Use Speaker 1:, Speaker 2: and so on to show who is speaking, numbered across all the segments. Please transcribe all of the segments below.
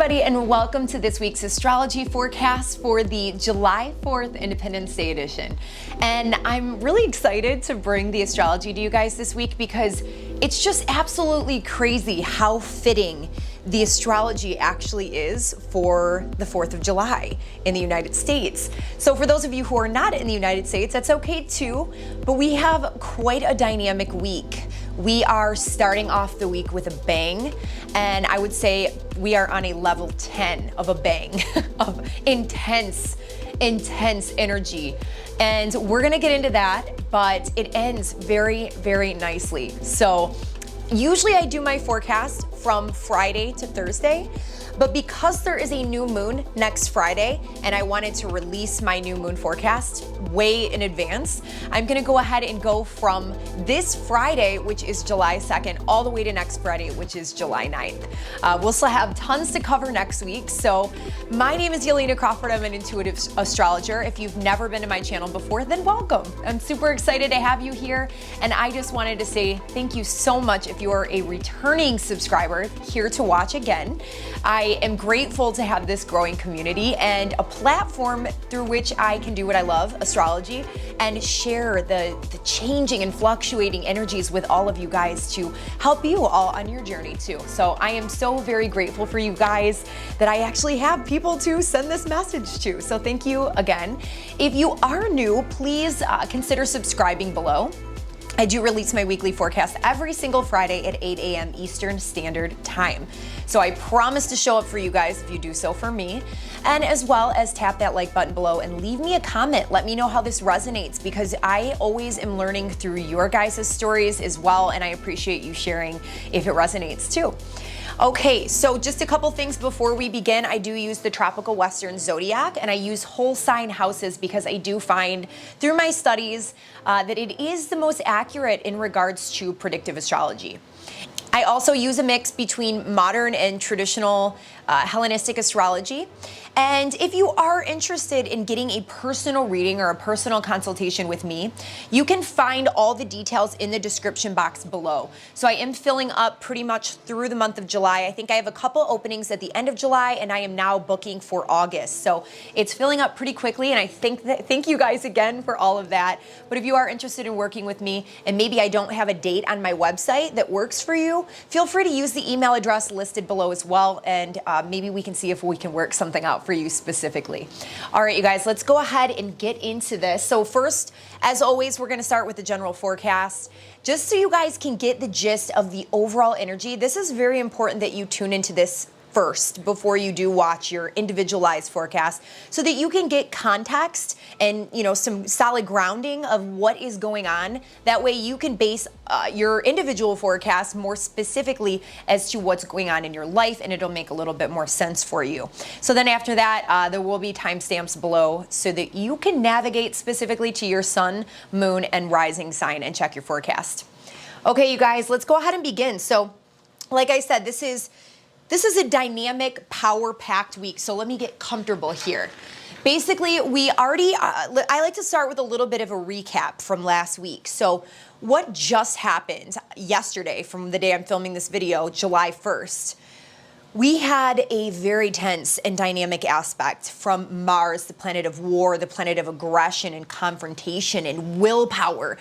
Speaker 1: everybody, and welcome to this week's astrology forecast for the July 4th Independence Day edition. And I'm really excited to bring the astrology to you guys this week because it's just absolutely crazy how fitting the astrology actually is for the 4th of July in the United States. So for those of you who are not in the United States, that's okay too, but we have quite a dynamic week. We are starting off the week with a bang, and I would say we are on a level 10 of a bang of intense energy. And we're gonna get into that, but it ends very, very nicely. So usually I do my forecast from Friday to Thursday, but because there is a new moon next Friday and I wanted to release my new moon forecast way in advance, I'm gonna go ahead and go from this Friday, which is July 2nd, all the way to next Friday, which is July 9th. We'll still have tons to cover next week. So my name is Yelena Crawford. I'm an intuitive astrologer. If you've never been to my channel before, then welcome. I'm super excited to have you here. And I just wanted to say thank you so much if you are a returning subscriber here to watch again. I am grateful to have this growing community and a platform through which I can do what I love, astrology, and share the changing and fluctuating energies with all of you guys to help you all on your journey too. So I am so very grateful for you guys that I actually have people to send this message to. So thank you again. If you are new, please consider subscribing below. I do release my weekly forecast every single Friday at 8 a.m. Eastern Standard Time. So I promise to show up for you guys if you do so for me. And as well as tap that like button below and leave me a comment. Let me know how this resonates because I always am learning through your guys' stories as well, and I appreciate you sharing if it resonates too. Okay, so just a couple things before we begin. I do use the Tropical Western Zodiac, and I use whole sign houses because I do find through my studies that it is the most accurate in regards to predictive astrology. I also use a mix between modern and traditional Hellenistic astrology. And if you are interested in getting a personal reading or a personal consultation with me, you can find all the details in the description box below. So I am filling up pretty much through the month of July. I think I have a couple openings at the end of July, and I am now booking for August. So it's filling up pretty quickly, and I thank you guys again for all of that. But if you are interested in working with me, and maybe I don't have a date on my website that works for you, feel free to use the email address listed below as well, and maybe we can see if we can work something out for you specifically. All right, you guys, let's go ahead and get into this. So first, as always, we're gonna start with the general forecast. Just so you guys can get the gist of the overall energy, this is very important that you tune into this first before you do watch your individualized forecast so that you can get context and some solid grounding of what is going on. That way you can base your individual forecast more specifically as to what's going on in your life, and it'll make a little bit more sense for you. So then after that, there will be timestamps below so that you can navigate specifically to your sun, moon, and rising sign and check your forecast. Okay, you guys, let's go ahead and begin. So like I said, this is a dynamic, power-packed week, so let me get comfortable here. Basically, we already, I like to start with a little bit of a recap from last week. So what just happened yesterday from the day I'm filming this video, July 1st? We had a very tense and dynamic aspect from Mars, the planet of war, the planet of aggression and confrontation and willpower.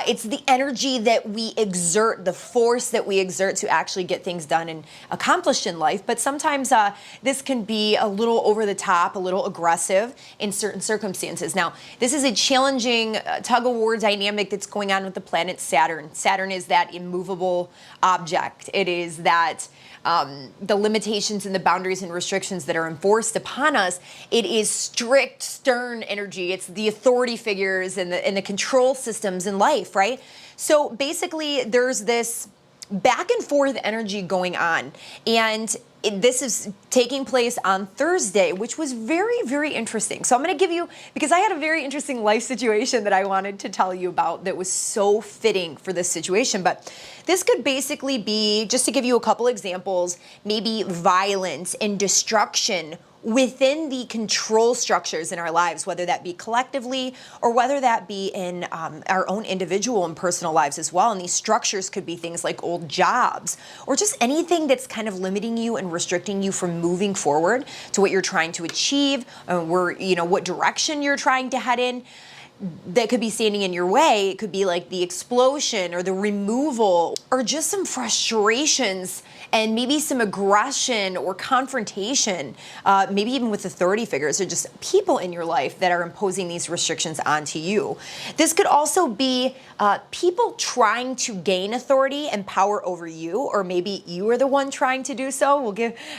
Speaker 1: It's the energy that we exert, the force that we exert to actually get things done and accomplished in life. But sometimes this can be a little over the top, a little aggressive in certain circumstances. Now, this is a challenging tug-of-war dynamic that's going on with the planet Saturn. Saturn is that immovable object. It is that the limitations and the boundaries and restrictions that are enforced upon us. It is strict, stern energy. It's the authority figures and the control systems in life, right? So basically, there's this back and forth energy going on, and this is taking place on Thursday, which was very, very interesting. So I'm going to give you, because I had a very interesting life situation that I wanted to tell you about that was so fitting for this situation. But this could basically be, just to give you a couple examples, maybe violence and destruction within the control structures in our lives, whether that be collectively or whether that be in our own individual and personal lives as well. And these structures could be things like old jobs or just anything that's kind of limiting you and restricting you from moving forward to what you're trying to achieve, what direction you're trying to head in, that could be standing in your way. It could be like the explosion or the removal or just some frustrations and maybe some aggression or confrontation, maybe even with authority figures or just people in your life that are imposing these restrictions onto you. This could also be people trying to gain authority and power over you, or maybe you are the one trying to do so.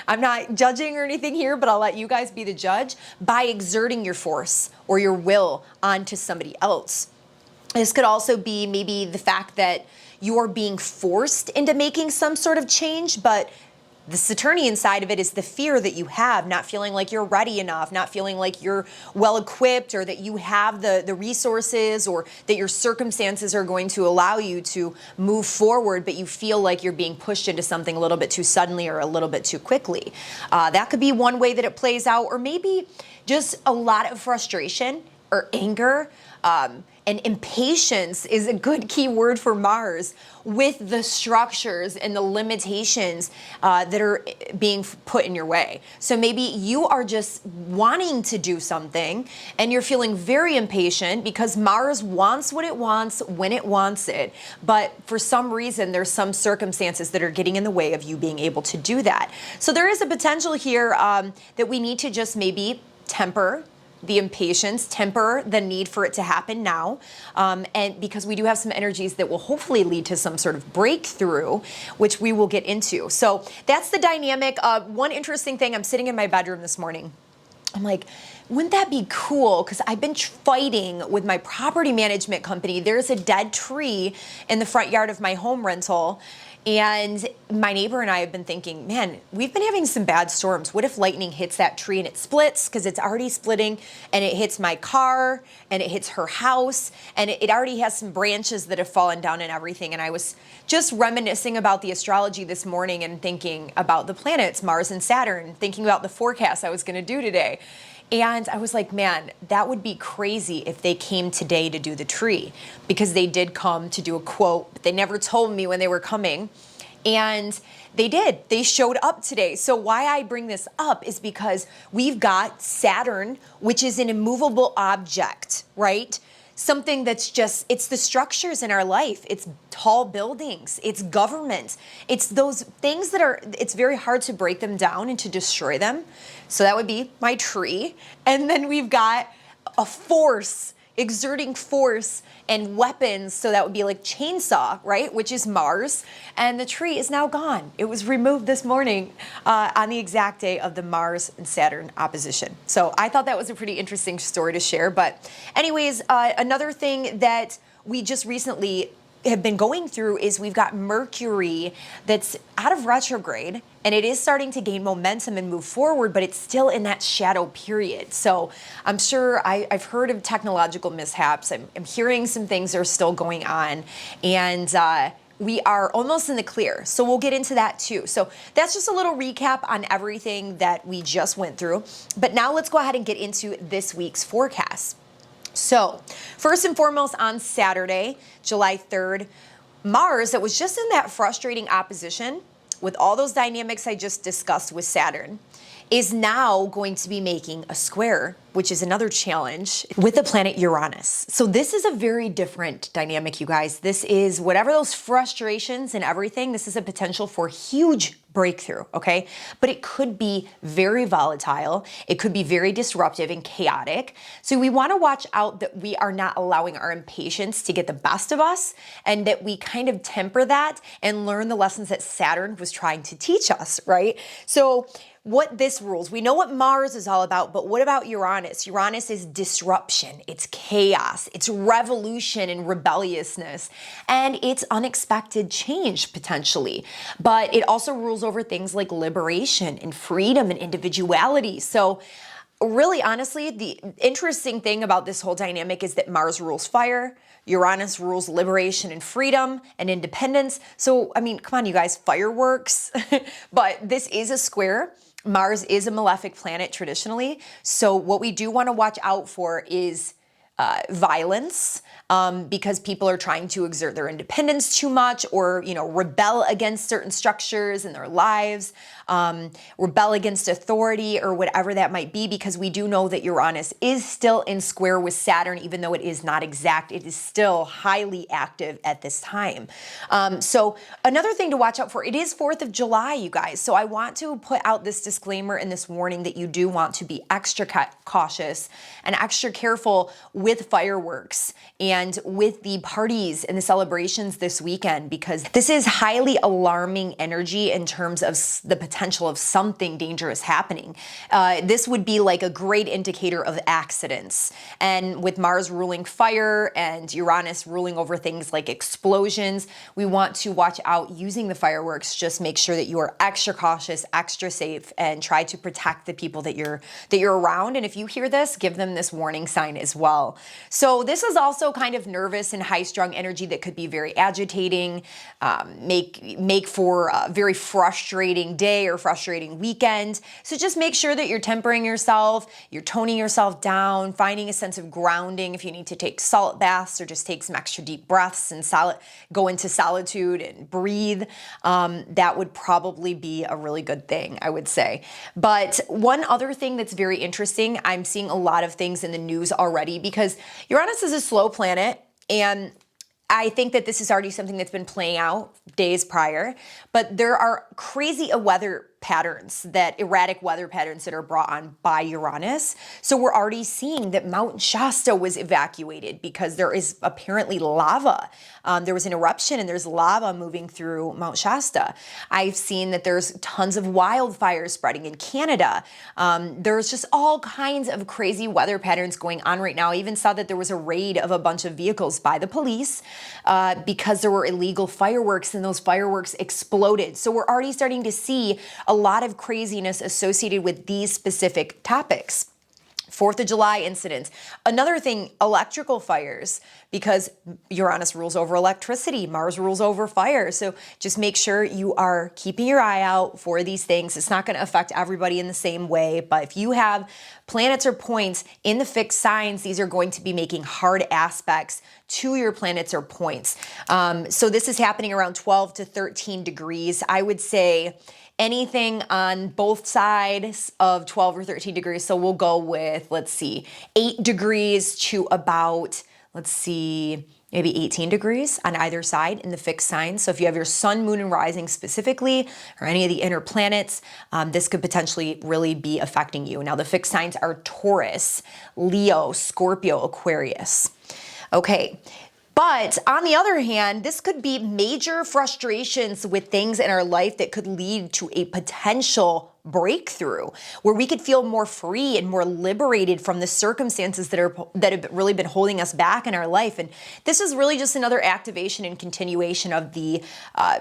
Speaker 1: I'm not judging or anything here, but I'll let you guys be the judge by exerting your force or your will onto somebody else. This could also be maybe the fact that you're being forced into making some sort of change, but the Saturnian side of it is the fear that you have, not feeling like you're ready enough, not feeling like you're well equipped, or that you have the resources, or that your circumstances are going to allow you to move forward, but you feel like you're being pushed into something a little bit too suddenly or a little bit too quickly. That could be one way that it plays out, or maybe just a lot of frustration or anger. And impatience is a good key word for Mars with the structures and the limitations that are being put in your way. So maybe you are just wanting to do something and you're feeling very impatient because Mars wants what it wants when it wants it. But for some reason, there's some circumstances that are getting in the way of you being able to do that. So there is a potential here that we need to just maybe temper the impatience, temper the need for it to happen now, and because we do have some energies that will hopefully lead to some sort of breakthrough, which we will get into. So that's the dynamic. One interesting thing, I'm sitting in my bedroom this morning. I'm like, wouldn't that be cool? Because I've been fighting with my property management company. There's a dead tree in the front yard of my home rental. And my neighbor and I have been thinking, man, we've been having some bad storms. What if lightning hits that tree and it splits, because it's already splitting, and it hits my car and it hits her house, and it already has some branches that have fallen down and everything. And I was just reminiscing about the astrology this morning and thinking about the planets, Mars and Saturn, thinking about the forecast I was going to do today. And I was like, man, that would be crazy if they came today to do the tree, because they did come to do a quote, but they never told me when they were coming. And they did. They showed up today. So why I bring this up is because we've got Saturn, which is an immovable object, right? Something that's just, it's the structures in our life. It's tall buildings. It's government. It's those things that are, it's very hard to break them down and to destroy them. So that would be my tree. And then we've got a force, exerting force and weapons. So that would be like chainsaw, right? Which is Mars. And the tree is now gone. It was removed this morning on the exact day of the Mars and Saturn opposition. So I thought that was a pretty interesting story to share. But anyways, another thing that we just recently have been going through is we've got Mercury that's out of retrograde, and it is starting to gain momentum and move forward, but it's still in that shadow period. So I'm sure I've heard of technological mishaps. I'm hearing some things are still going on, and we are almost in the clear. So we'll get into that too. So that's just a little recap on everything that we just went through. But now let's go ahead and get into this week's forecast. So first and foremost, on Saturday, July 3rd, Mars, that was just in that frustrating opposition with all those dynamics I just discussed with Saturn, is now going to be making a square, which is another challenge, with the planet Uranus. So this is a very different dynamic, you guys. This is whatever those frustrations and everything, this is a potential for huge breakthrough, okay? But it could be very volatile. It could be very disruptive and chaotic. So we want to watch out that we are not allowing our impatience to get the best of us, and that we kind of temper that and learn the lessons that Saturn was trying to teach us, right? So what this rules, we know what Mars is all about, but what about Uranus? Uranus is disruption, it's chaos, it's revolution and rebelliousness, and it's unexpected change potentially. But it also rules over things like liberation and freedom and individuality. So really, honestly, the interesting thing about this whole dynamic is that Mars rules fire, Uranus rules liberation and freedom and independence. So, I mean, come on, you guys, fireworks. But this is a square. Mars is a malefic planet traditionally. So what we do want to watch out for is violence, because people are trying to exert their independence too much, or, you know, rebel against certain structures in their lives, rebel against authority, or whatever that might be, because we do know that Uranus is still in square with Saturn, even though it is not exact, it is still highly active at this time. So another thing to watch out for, it is 4th of July, you guys. So I want to put out this disclaimer and this warning that you do want to be extra cautious and extra careful with fireworks and with the parties and the celebrations this weekend, because this is highly alarming energy in terms of the potential of something dangerous happening. This would be like a great indicator of accidents. And with Mars ruling fire and Uranus ruling over things like explosions, we want to watch out using the fireworks. Just make sure that you are extra cautious, extra safe, and try to protect the people that you're around. And if you hear this, give them this warning sign as well. So this is also kind of nervous and high-strung energy that could be very agitating, make for a very frustrating day or frustrating weekend. So just make sure that you're tempering yourself, you're toning yourself down, finding a sense of grounding. If you need to take salt baths or just take some extra deep breaths and go into solitude and breathe, that would probably be a really good thing, I would say. But one other thing that's very interesting, I'm seeing a lot of things in the news already, because Uranus is a slow planet, and I think that this is already something that's been playing out days prior, but there are crazy erratic weather patterns that are brought on by Uranus. So we're already seeing that Mount Shasta was evacuated because there is apparently lava. There was an eruption and there's lava moving through Mount Shasta. I've seen that there's tons of wildfires spreading in Canada. There's just all kinds of crazy weather patterns going on right now. I even saw that there was a raid of a bunch of vehicles by the police because there were illegal fireworks, and those fireworks exploded. So we're already starting to see a lot of craziness associated with these specific topics. 4th of July incidents. Another thing, electrical fires, because Uranus rules over electricity, Mars rules over fire. So just make sure you are keeping your eye out for these things. It's not going to affect everybody in the same way, but if you have planets or points in the fixed signs, these are going to be making hard aspects to your planets or points. So this is happening around 12 to 13 degrees. I would say anything on both sides of 12 or 13 degrees. So we'll go with, let's see, 8 degrees to about, let's see, maybe 18 degrees on either side in the fixed signs. So if you have your sun, moon, and rising specifically, or any of the inner planets, this could potentially really be affecting you. Now the fixed signs are Taurus, Leo, Scorpio, Aquarius. Okay. But on the other hand, this could be major frustrations with things in our life that could lead to a potential breakthrough, where we could feel more free and more liberated from the circumstances that have really been holding us back in our life. And this is really just another activation and continuation of the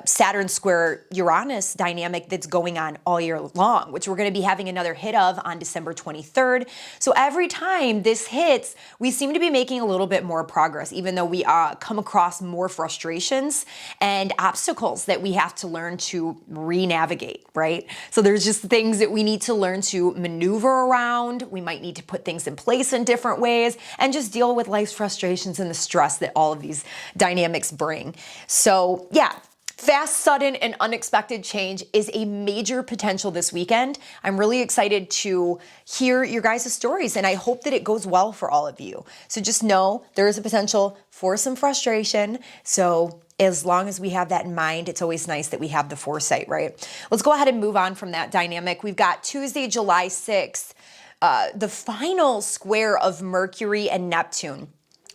Speaker 1: Saturn square Uranus dynamic that's going on all year long, which we're going to be having another hit of on December 23rd. So every time this hits, we seem to be making a little bit more progress, even though we come across more frustrations and obstacles that we have to learn to re-navigate, right? So there's just things that we need to learn to maneuver around. We might need to put things in place in different ways and just deal with life's frustrations and the stress that all of these dynamics bring. So yeah, fast, sudden, and unexpected change is a major potential this weekend. I'm really excited to hear your guys' stories, and I hope that it goes well for all of you. So just know there is a potential for some frustration. So as long as we have that in mind, it's always nice that we have the foresight, right? Let's go ahead and move on from that dynamic. We've got Tuesday, July 6th, the final square of Mercury and Neptune.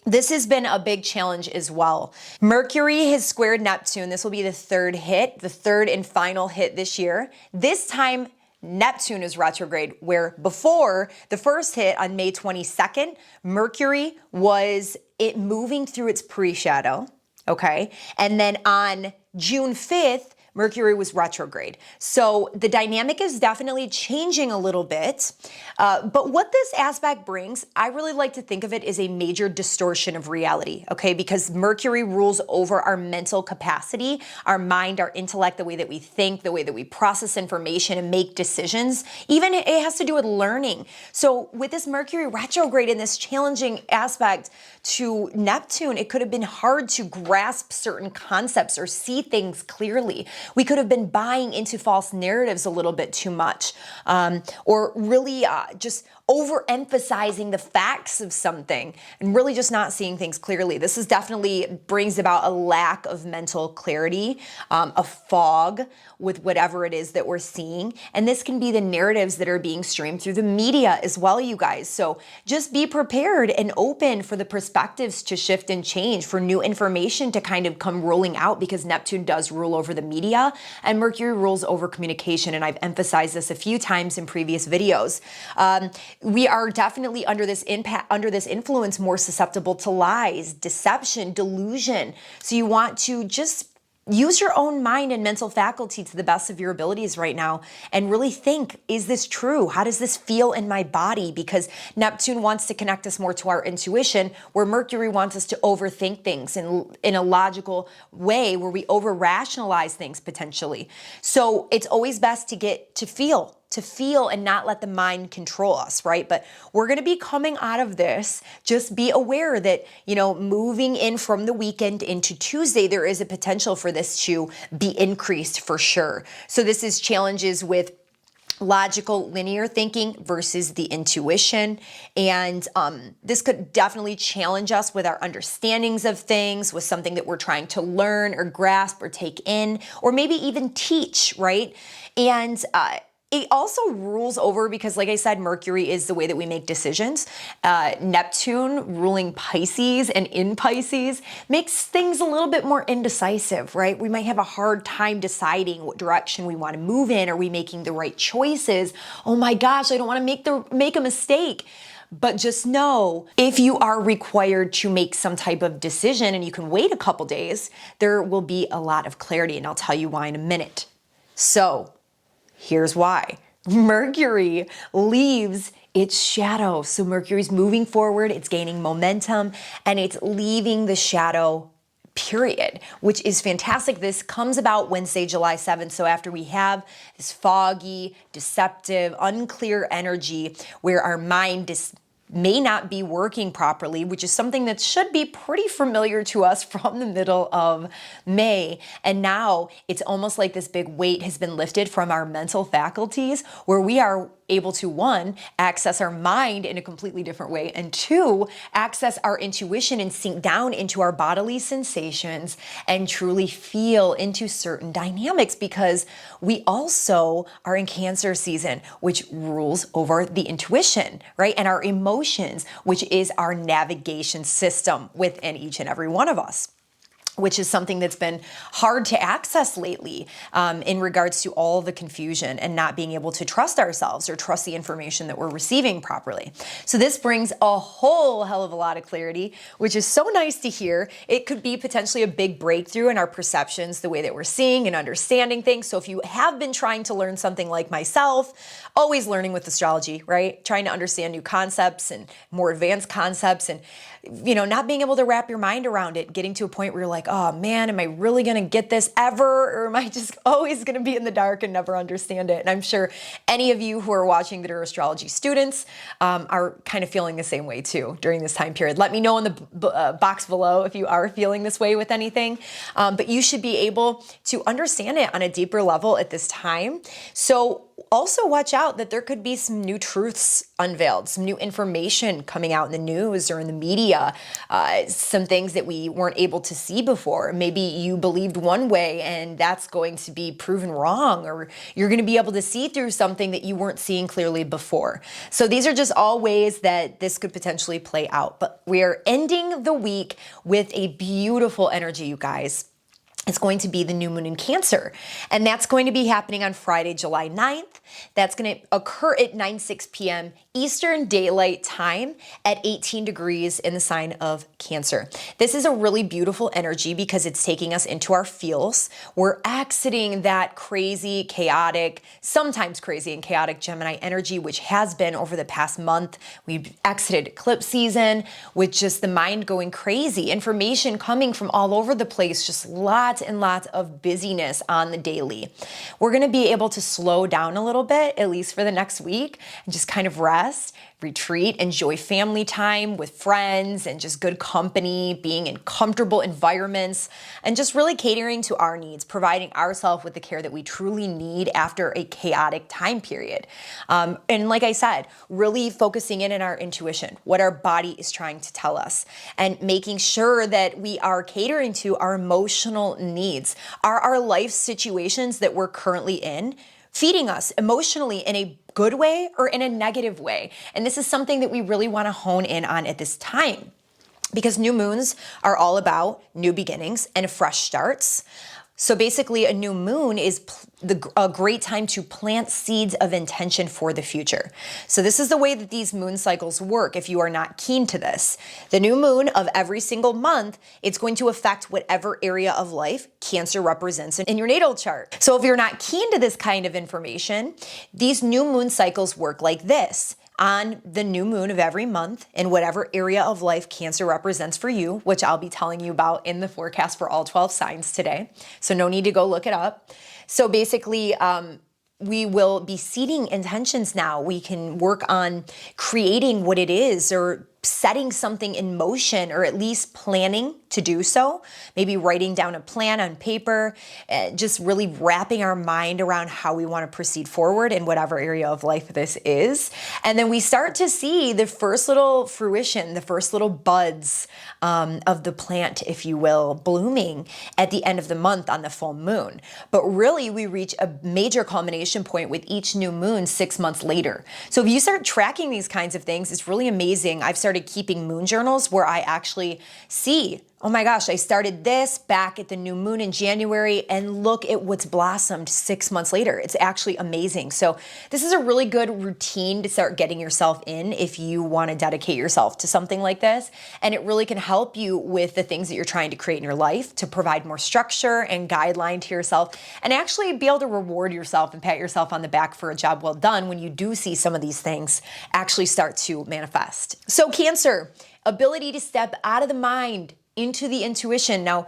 Speaker 1: This has been a big challenge as well. Mercury has squared Neptune. This will be the third and final hit this year. This time, Neptune is retrograde, where before the first hit on May 22nd, Mercury was moving through its pre-shadow. Okay. And then on June 5th, Mercury was retrograde. So the dynamic is definitely changing a little bit. But what this aspect brings, I really like to think of it as a major distortion of reality, okay? Because Mercury rules over our mental capacity, our mind, our intellect, the way that we think, the way that we process information and make decisions. Even it has to do with learning. So with this Mercury retrograde and this challenging aspect to Neptune, it could have been hard to grasp certain concepts or see things clearly. We could have been buying into false narratives a little bit too much, or really just overemphasizing the facts of something and really just not seeing things clearly. This is definitely brings about a lack of mental clarity, a fog with whatever it is that we're seeing. And this can be the narratives that are being streamed through the media as well, you guys. So just be prepared and open for the perspectives to shift and change, for new information to kind of come rolling out, because Neptune does rule over the media and Mercury rules over communication. And I've emphasized this a few times in previous videos. We are definitely under this influence more susceptible to lies, deception, delusion. So you want to just use your own mind and mental faculty to the best of your abilities right now and really think, is this true? How does this feel in my body? Because Neptune wants to connect us more to our intuition, where Mercury wants us to overthink things in a logical way, where we over-rationalize things potentially. So it's always best to get to feel and not let the mind control us, right? But we're going to be coming out of this. Just be aware that, moving in from the weekend into Tuesday, there is a potential for this to be increased for sure. So this is challenges with logical, linear thinking versus the intuition. And this could definitely challenge us with our understandings of things, with something that we're trying to learn or grasp or take in, or maybe even teach, right? And it also rules over, because like I said, Mercury is the way that we make decisions. Neptune ruling Pisces and in Pisces makes things a little bit more indecisive, right? We might have a hard time deciding what direction we want to move in. Are we making the right choices? Oh my gosh, I don't want to make a mistake. But just know, if you are required to make some type of decision and you can wait a couple days, there will be a lot of clarity, and I'll tell you why in a minute. So here's why. Mercury leaves its shadow. So Mercury's moving forward, it's gaining momentum, and it's leaving the shadow period, which is fantastic. This comes about Wednesday, July 7th. So after we have this foggy, deceptive, unclear energy where our mind may not be working properly, which is something that should be pretty familiar to us from the middle of May. And now it's almost like this big weight has been lifted from our mental faculties, where we are able to, one, access our mind in a completely different way, and two, access our intuition and sink down into our bodily sensations and truly feel into certain dynamics, because we also are in Cancer season, which rules over the intuition, right? And our emotions, which is our navigation system within each and every one of us, which is something that's been hard to access lately in regards to all the confusion and not being able to trust ourselves or trust the information that we're receiving properly. So this brings a whole hell of a lot of clarity, which is so nice to hear. It could be potentially a big breakthrough in our perceptions, the way that we're seeing and understanding things. So if you have been trying to learn something like myself, always learning with astrology, right? Trying to understand new concepts and more advanced concepts, and not being able to wrap your mind around it, getting to a point where you're like, oh man, am I really going to get this ever? Or am I just always going to be in the dark and never understand it? And I'm sure any of you who are watching that are astrology students are kind of feeling the same way too during this time period. Let me know in the box below if you are feeling this way with anything. But you should be able to understand it on a deeper level at this time. So also watch out that there could be some new truths unveiled, some new information coming out in the news or in the media, some things that we weren't able to see before. Maybe you believed one way and that's going to be proven wrong, or you're going to be able to see through something that you weren't seeing clearly before. So these are just all ways that this could potentially play out. But we are ending the week with a beautiful energy, you guys. It's going to be the new moon in Cancer. And that's going to be happening on Friday, July 9th. That's going to occur at 9:06 p.m. Eastern Daylight Time at 18 degrees in the sign of Cancer. This is a really beautiful energy because it's taking us into our feels. We're exiting that crazy, chaotic, sometimes crazy and chaotic Gemini energy, which has been over the past month. We've exited eclipse season with just the mind going crazy, information coming from all over the place, just lots and lots of busyness on the daily. We're going to be able to slow down a little bit, at least for the next week, and just kind of rest, retreat, enjoy family time with friends and just good company, being in comfortable environments, and just really catering to our needs, providing ourselves with the care that we truly need after a chaotic time period. And like I said, really focusing in on our intuition, what our body is trying to tell us, and making sure that we are catering to our emotional needs. Are our life situations that we're currently in feeding us emotionally in a good way or in a negative way? And this is something that we really want to hone in on at this time, because new moons are all about new beginnings and fresh starts. So basically, a new moon is a great time to plant seeds of intention for the future. So this is the way that these moon cycles work if you are not keen to this. The new moon of every single month, it's going to affect whatever area of life Cancer represents in your natal chart. So if you're not keen to this kind of information, these new moon cycles work like this. On the new moon of every month in whatever area of life Cancer represents for you, which I'll be telling you about in the forecast for all 12 signs today. So no need to go look it up. So basically, we will be seeding intentions now. We can work on creating what it is or setting something in motion, or at least planning to do so. Maybe writing down a plan on paper, just really wrapping our mind around how we want to proceed forward in whatever area of life this is. And then we start to see the first little fruition, the first little buds of the plant, if you will, blooming at the end of the month on the full moon. But really, we reach a major culmination point with each new moon 6 months later. So if you start tracking these kinds of things, it's really amazing. I've started keeping moon journals where I actually see, oh my gosh, I started this back at the new moon in January, and look at what's blossomed 6 months later. It's actually amazing. So this is a really good routine to start getting yourself in if you want to dedicate yourself to something like this. And it really can help you with the things that you're trying to create in your life to provide more structure and guideline to yourself, and actually be able to reward yourself and pat yourself on the back for a job well done when you do see some of these things actually start to manifest. So Cancer, ability to step out of the mind into the intuition. Now,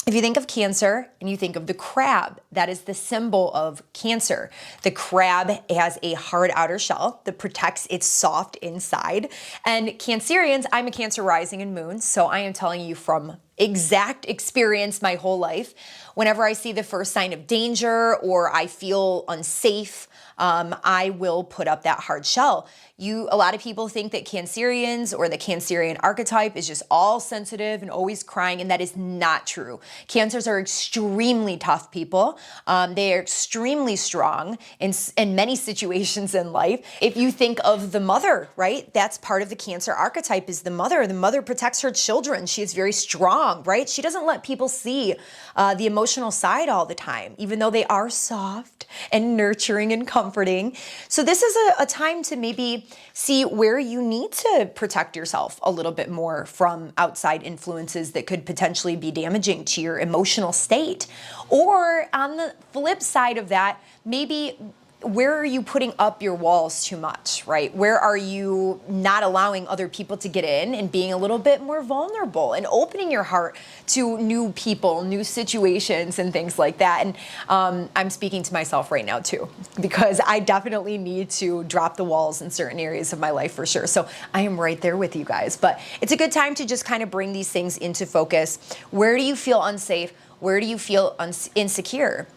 Speaker 1: if you think of Cancer and you think of the crab, that is the symbol of Cancer. The crab has a hard outer shell that protects its soft inside. And Cancerians, I'm a Cancer rising and moon, so I am telling you from exact experience my whole life. Whenever I see the first sign of danger or I feel unsafe, I will put up that hard shell. A lot of people think that Cancerians or the Cancerian archetype is just all sensitive and always crying, and that is not true. Cancers are extremely tough people. They are extremely strong in many situations in life. If you think of the mother, right? That's part of the Cancer archetype, is the mother. The mother protects her children. She is very strong, right? She doesn't let people see the emotional side all the time, even though they are soft and nurturing and comforting. So this is a time to maybe see where you need to protect yourself a little bit more from outside influences that could potentially be damaging to your emotional state. Or on the flip side of that, maybe where are you putting up your walls too much, right? Where are you not allowing other people to get in and being a little bit more vulnerable and opening your heart to new people, new situations and things like that? And I'm speaking to myself right now too, because I definitely need to drop the walls in certain areas of my life for sure. So I am right there with you guys, but it's a good time to just kind of bring these things into focus. Where do you feel unsafe? Where do you feel insecure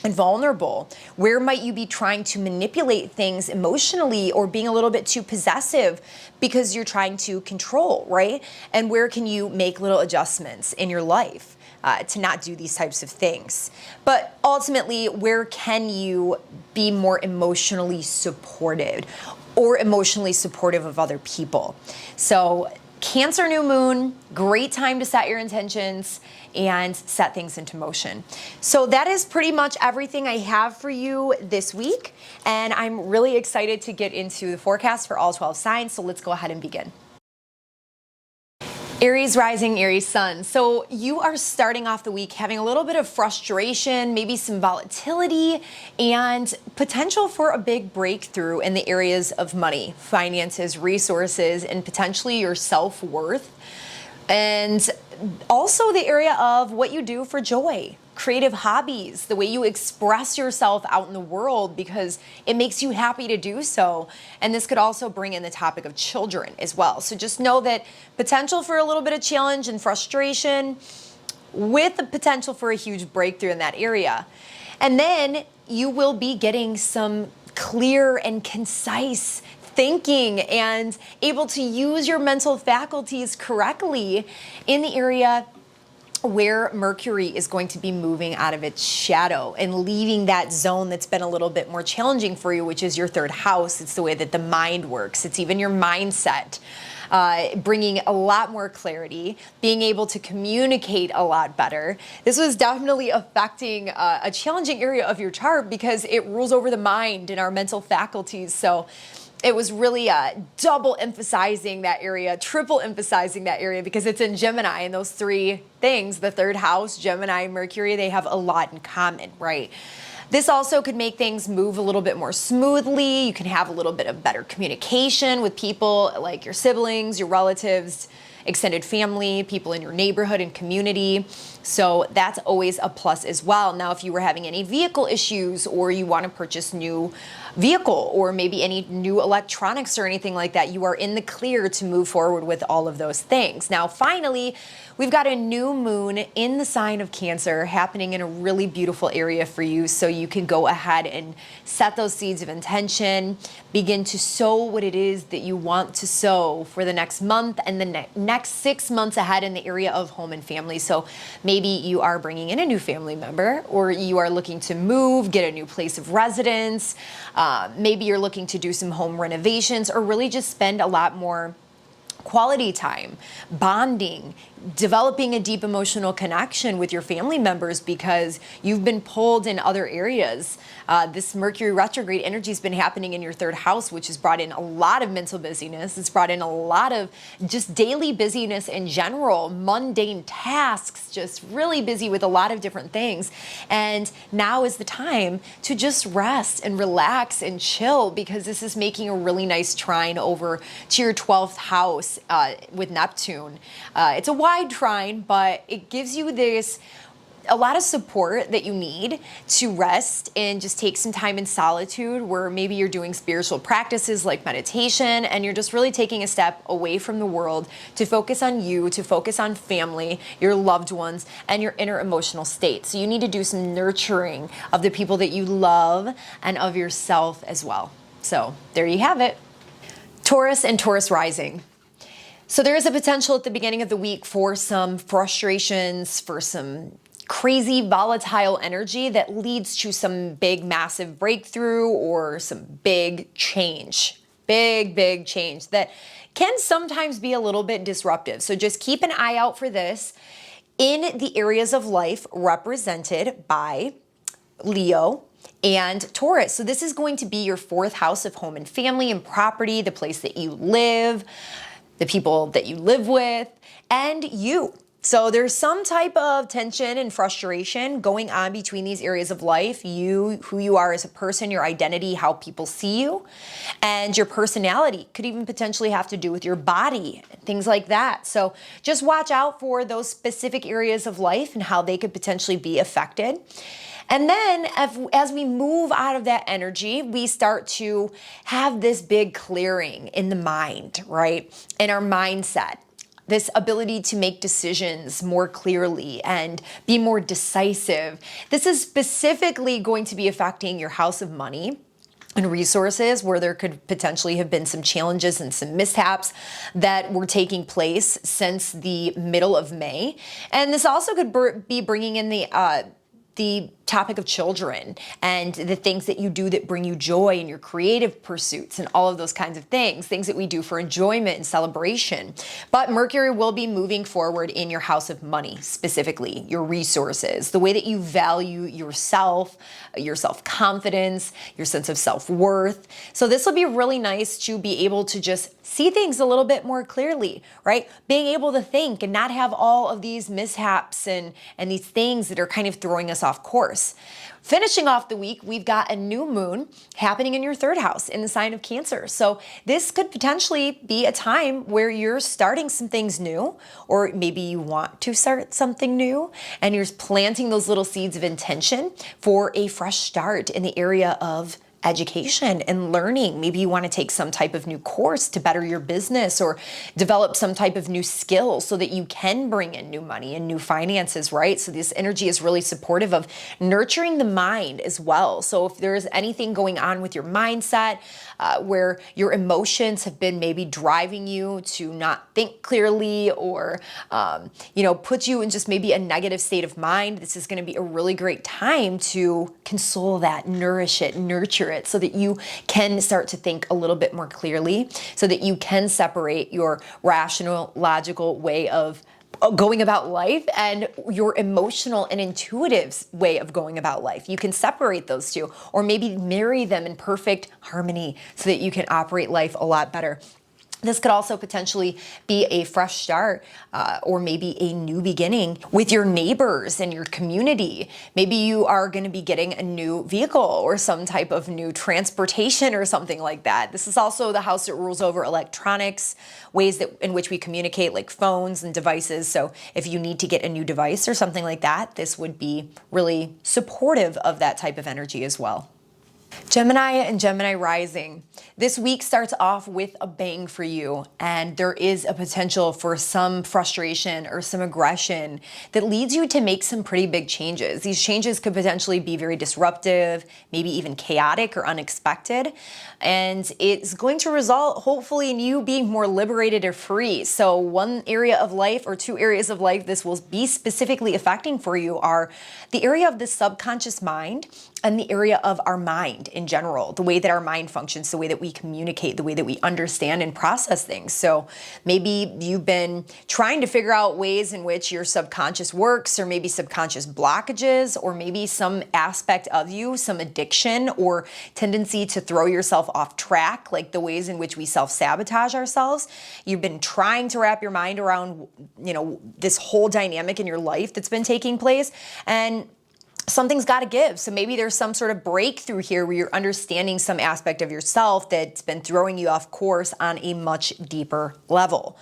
Speaker 1: and vulnerable? Where might you be trying to manipulate things emotionally or being a little bit too possessive because you're trying to control, right? And where can you make little adjustments in your life to not do these types of things? But ultimately, where can you be more emotionally supported or emotionally supportive of other people? So Cancer new moon, great time to set your intentions and set things into motion. So that is pretty much everything I have for you this week. And I'm really excited to get into the forecast for all 12 signs. So let's go ahead and begin. Aries rising, Aries sun. So you are starting off the week having a little bit of frustration, maybe some volatility, and potential for a big breakthrough in the areas of money, finances, resources, and potentially your self-worth. And also the area of what you do for joy, creative hobbies, the way you express yourself out in the world because it makes you happy to do so. And this could also bring in the topic of children as well. So just know that potential for a little bit of challenge and frustration with the potential for a huge breakthrough in that area. And then you will be getting some clear and concise thinking and able to use your mental faculties correctly in the area where Mercury is going to be moving out of its shadow and leaving that zone that's been a little bit more challenging for you, which is your third house. It's the way that the mind works. It's even your mindset. Bringing a lot more clarity, being able to communicate a lot better. This was definitely affecting a challenging area of your chart because it rules over the mind and our mental faculties. So it was really double emphasizing that area, triple emphasizing that area because it's in Gemini, and those three things, the third house, Gemini, Mercury, they have a lot in common, right? This also could make things move a little bit more smoothly. You can have a little bit of better communication with people like your siblings, your relatives, extended family, people in your neighborhood and community. So that's always a plus as well. Now, if you were having any vehicle issues or you want to purchase new vehicle or maybe any new electronics or anything like that, you are in the clear to move forward with all of those things. Now, finally, we've got a new moon in the sign of Cancer happening in a really beautiful area for you. So you can go ahead and set those seeds of intention, begin to sow what it is that you want to sow for the next month and the next 6 months ahead in the area of home and family. So maybe you are bringing in a new family member, or you are looking to move, get a new place of residence. Maybe you're looking to do some home renovations, or really just spend a lot more quality time, bonding, developing a deep emotional connection with your family members because you've been pulled in other areas. This Mercury retrograde energy has been happening in your third house, which has brought in a lot of mental busyness. It's brought in a lot of just daily busyness in general, mundane tasks, just really busy with a lot of different things. And now is the time to just rest and relax and chill because this is making a really nice trine over to your 12th house with Neptune. It's a wide trine, but it gives you a lot of support that you need to rest and just take some time in solitude where maybe you're doing spiritual practices like meditation and you're just really taking a step away from the world to focus on you, to focus on family, your loved ones, and your inner emotional state. So you need to do some nurturing of the people that you love and of yourself as well. So there you have it. Taurus and Taurus rising. So there is a potential at the beginning of the week for some frustrations, for some crazy volatile energy that leads to some big massive breakthrough or some big change, big change that can sometimes be a little bit disruptive. So just keep an eye out for this in the areas of life represented by Leo and Taurus. So this is going to be your fourth house of home and family and property, the place that you live, the people that you live with, and you. So there's some type of tension and frustration going on between these areas of life, you, who you are as a person, your identity, how people see you, and your personality. Could even potentially have to do with your body, things like that. So just watch out for those specific areas of life and how they could potentially be affected. And then as we move out of that energy, we start to have this big clearing in the mind, right? In our mindset. This ability to make decisions more clearly and be more decisive. This is specifically going to be affecting your house of money and resources, where there could potentially have been some challenges and some mishaps that were taking place since the middle of May. And this also could be bringing in the topic of children and the things that you do that bring you joy in your creative pursuits and all of those kinds of things that we do for enjoyment and celebration. But Mercury will be moving forward in your house of money, specifically your resources, the way that you value yourself, your self-confidence, your sense of self-worth. So this will be really nice to be able to just see things a little bit more clearly, right? Being able to think and not have all of these mishaps and these things that are kind of throwing us off course. Finishing off the week, we've got a new moon happening in your third house in the sign of Cancer. So this could potentially be a time where you're starting some things new, or maybe you want to start something new and you're planting those little seeds of intention for a fresh start in the area of education and learning. Maybe you want to take some type of new course to better your business or develop some type of new skill so that you can bring in new money and new finances, right? So this energy is really supportive of nurturing the mind as well. So if there's anything going on with your mindset, where your emotions have been maybe driving you to not think clearly or, put you in just maybe a negative state of mind, this is going to be a really great time to console that, nourish it, nurture it so that you can start to think a little bit more clearly, so that you can separate your rational, logical way of going about life and your emotional and intuitive way of going about life. You can separate those two, or maybe marry them in perfect harmony so that you can operate life a lot better. This could also potentially be a fresh start or maybe a new beginning with your neighbors and your community. Maybe you are going to be getting a new vehicle or some type of new transportation or something like that. This is also the house that rules over electronics, ways that in which we communicate, like phones and devices. So if you need to get a new device or something like that, this would be really supportive of that type of energy as well. Gemini and Gemini rising. This week starts off with a bang for you, and there is a potential for some frustration or some aggression that leads you to make some pretty big changes. These changes could potentially be very disruptive, maybe even chaotic or unexpected, and it's going to result hopefully in you being more liberated or free. So one area of life or two areas of life this will be specifically affecting for you are the area of the subconscious mind and the area of our mind in general, the way that our mind functions, the way that we communicate, the way that we understand and process things. So maybe you've been trying to figure out ways in which your subconscious works, or maybe subconscious blockages, or maybe some aspect of you, some addiction or tendency to throw yourself off track, like the ways in which we self-sabotage ourselves. You've been trying to wrap your mind around, this whole dynamic in your life that's been taking place, and something's got to give. So maybe there's some sort of breakthrough here where you're understanding some aspect of yourself that's been throwing you off course on a much deeper level.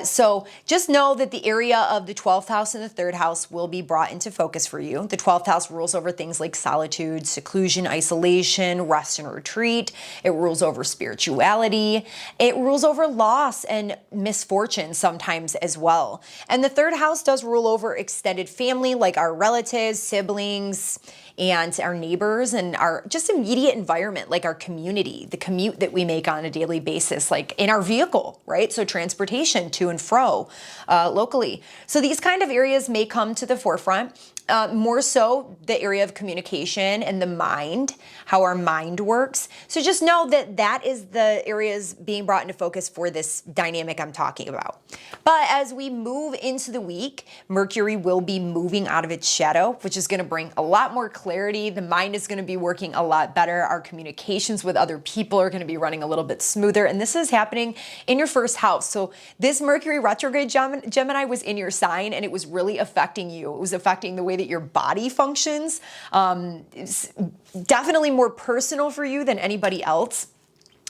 Speaker 1: So just know that the area of the 12th house and the 3rd house will be brought into focus for you. The 12th house rules over things like solitude, seclusion, isolation, rest and retreat. It rules over spirituality. It rules over loss and misfortune sometimes as well. And the 3rd house does rule over extended family, like our relatives, siblings, and our neighbors and our just immediate environment, like our community, the commute that we make on a daily basis, like in our vehicle, right? So transportation to and fro locally. So these kind of areas may come to the forefront. More so the area of communication and the mind, how our mind works. So just know that that is the areas being brought into focus for this dynamic I'm talking about. But as we move into the week, Mercury will be moving out of its shadow, which is going to bring a lot more clarity. The mind is going to be working a lot better. Our communications with other people are going to be running a little bit smoother. And this is happening in your 1st house. So this Mercury retrograde Gemini was in your sign, and it was really affecting you. It was affecting the way that your body functions. It's definitely more personal for you than anybody else.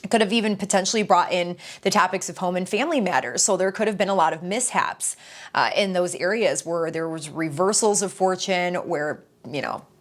Speaker 1: It could have even potentially brought in the topics of home and family matters. So there could have been a lot of mishaps in those areas where there was reversals of fortune, where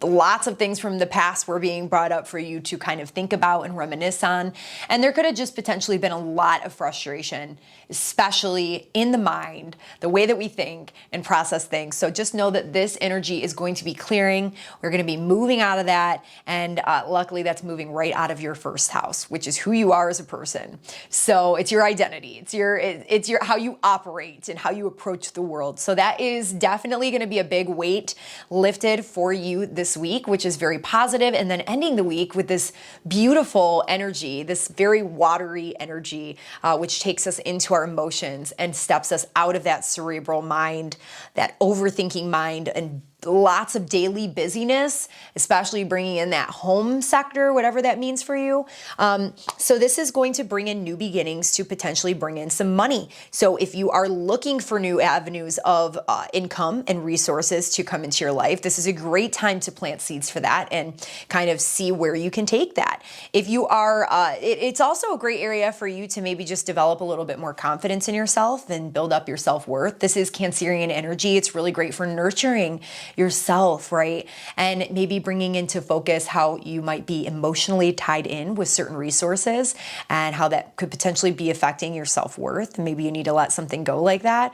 Speaker 1: lots of things from the past were being brought up for you to kind of think about and reminisce on. And there could have just potentially been a lot of frustration, especially in the mind, the way that we think and process things. So just know that this energy is going to be clearing. We're going to be moving out of that. And luckily that's moving right out of your 1st house, which is who you are as a person. So it's your identity. It's your how you operate and how you approach the world. So that is definitely going to be a big weight lifted for you this this week, which is very positive, and then ending the week with this beautiful energy, this very watery energy, which takes us into our emotions and steps us out of that cerebral mind, that overthinking mind, and lots of daily busyness, especially bringing in that home sector, whatever that means for you. So this is going to bring in new beginnings to potentially bring in some money. So if you are looking for new avenues of income and resources to come into your life, this is a great time to plant seeds for that and kind of see where you can take that. If you are, it's also a great area for you to maybe just develop a little bit more confidence in yourself and build up your self-worth. This is Cancerian energy. It's really great for nurturing yourself, right? And maybe bringing into focus how you might be emotionally tied in with certain resources and how that could potentially be affecting your self-worth. Maybe you need to let something go like that.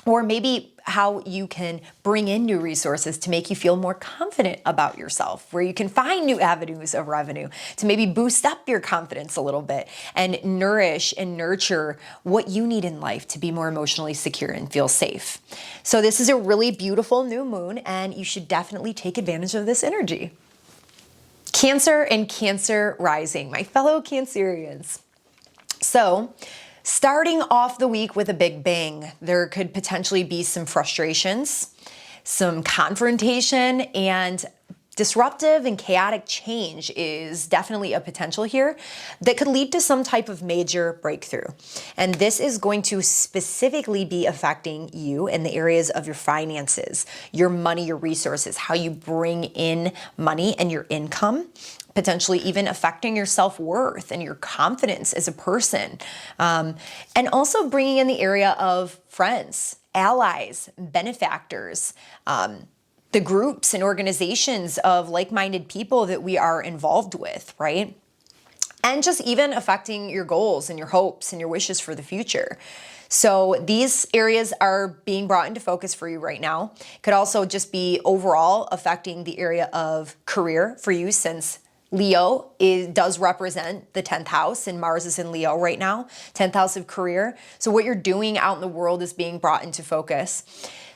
Speaker 1: Or maybe how you can bring in new resources to make you feel more confident about yourself, where you can find new avenues of revenue to maybe boost up your confidence a little bit and nourish and nurture what you need in life to be more emotionally secure and feel safe. So this is a really beautiful new moon, and you should definitely take advantage of this energy. Cancer and Cancer rising, my fellow Cancerians. So, starting off the week with a big bang, there could potentially be some frustrations, some confrontation, and disruptive and chaotic change is definitely a potential here that could lead to some type of major breakthrough. And this is going to specifically be affecting you in the areas of your finances, your money, your resources, how you bring in money and your income, potentially even affecting your self-worth and your confidence as a person. And also bringing in the area of friends, allies, benefactors, the groups and organizations of like-minded people that we are involved with, right? And just even affecting your goals and your hopes and your wishes for the future. So these areas are being brought into focus for you right now. Could also just be overall affecting the area of career for you, since Leo does represent the 10th house, and Mars is in Leo right now, 10th house of career. So what you're doing out in the world is being brought into focus.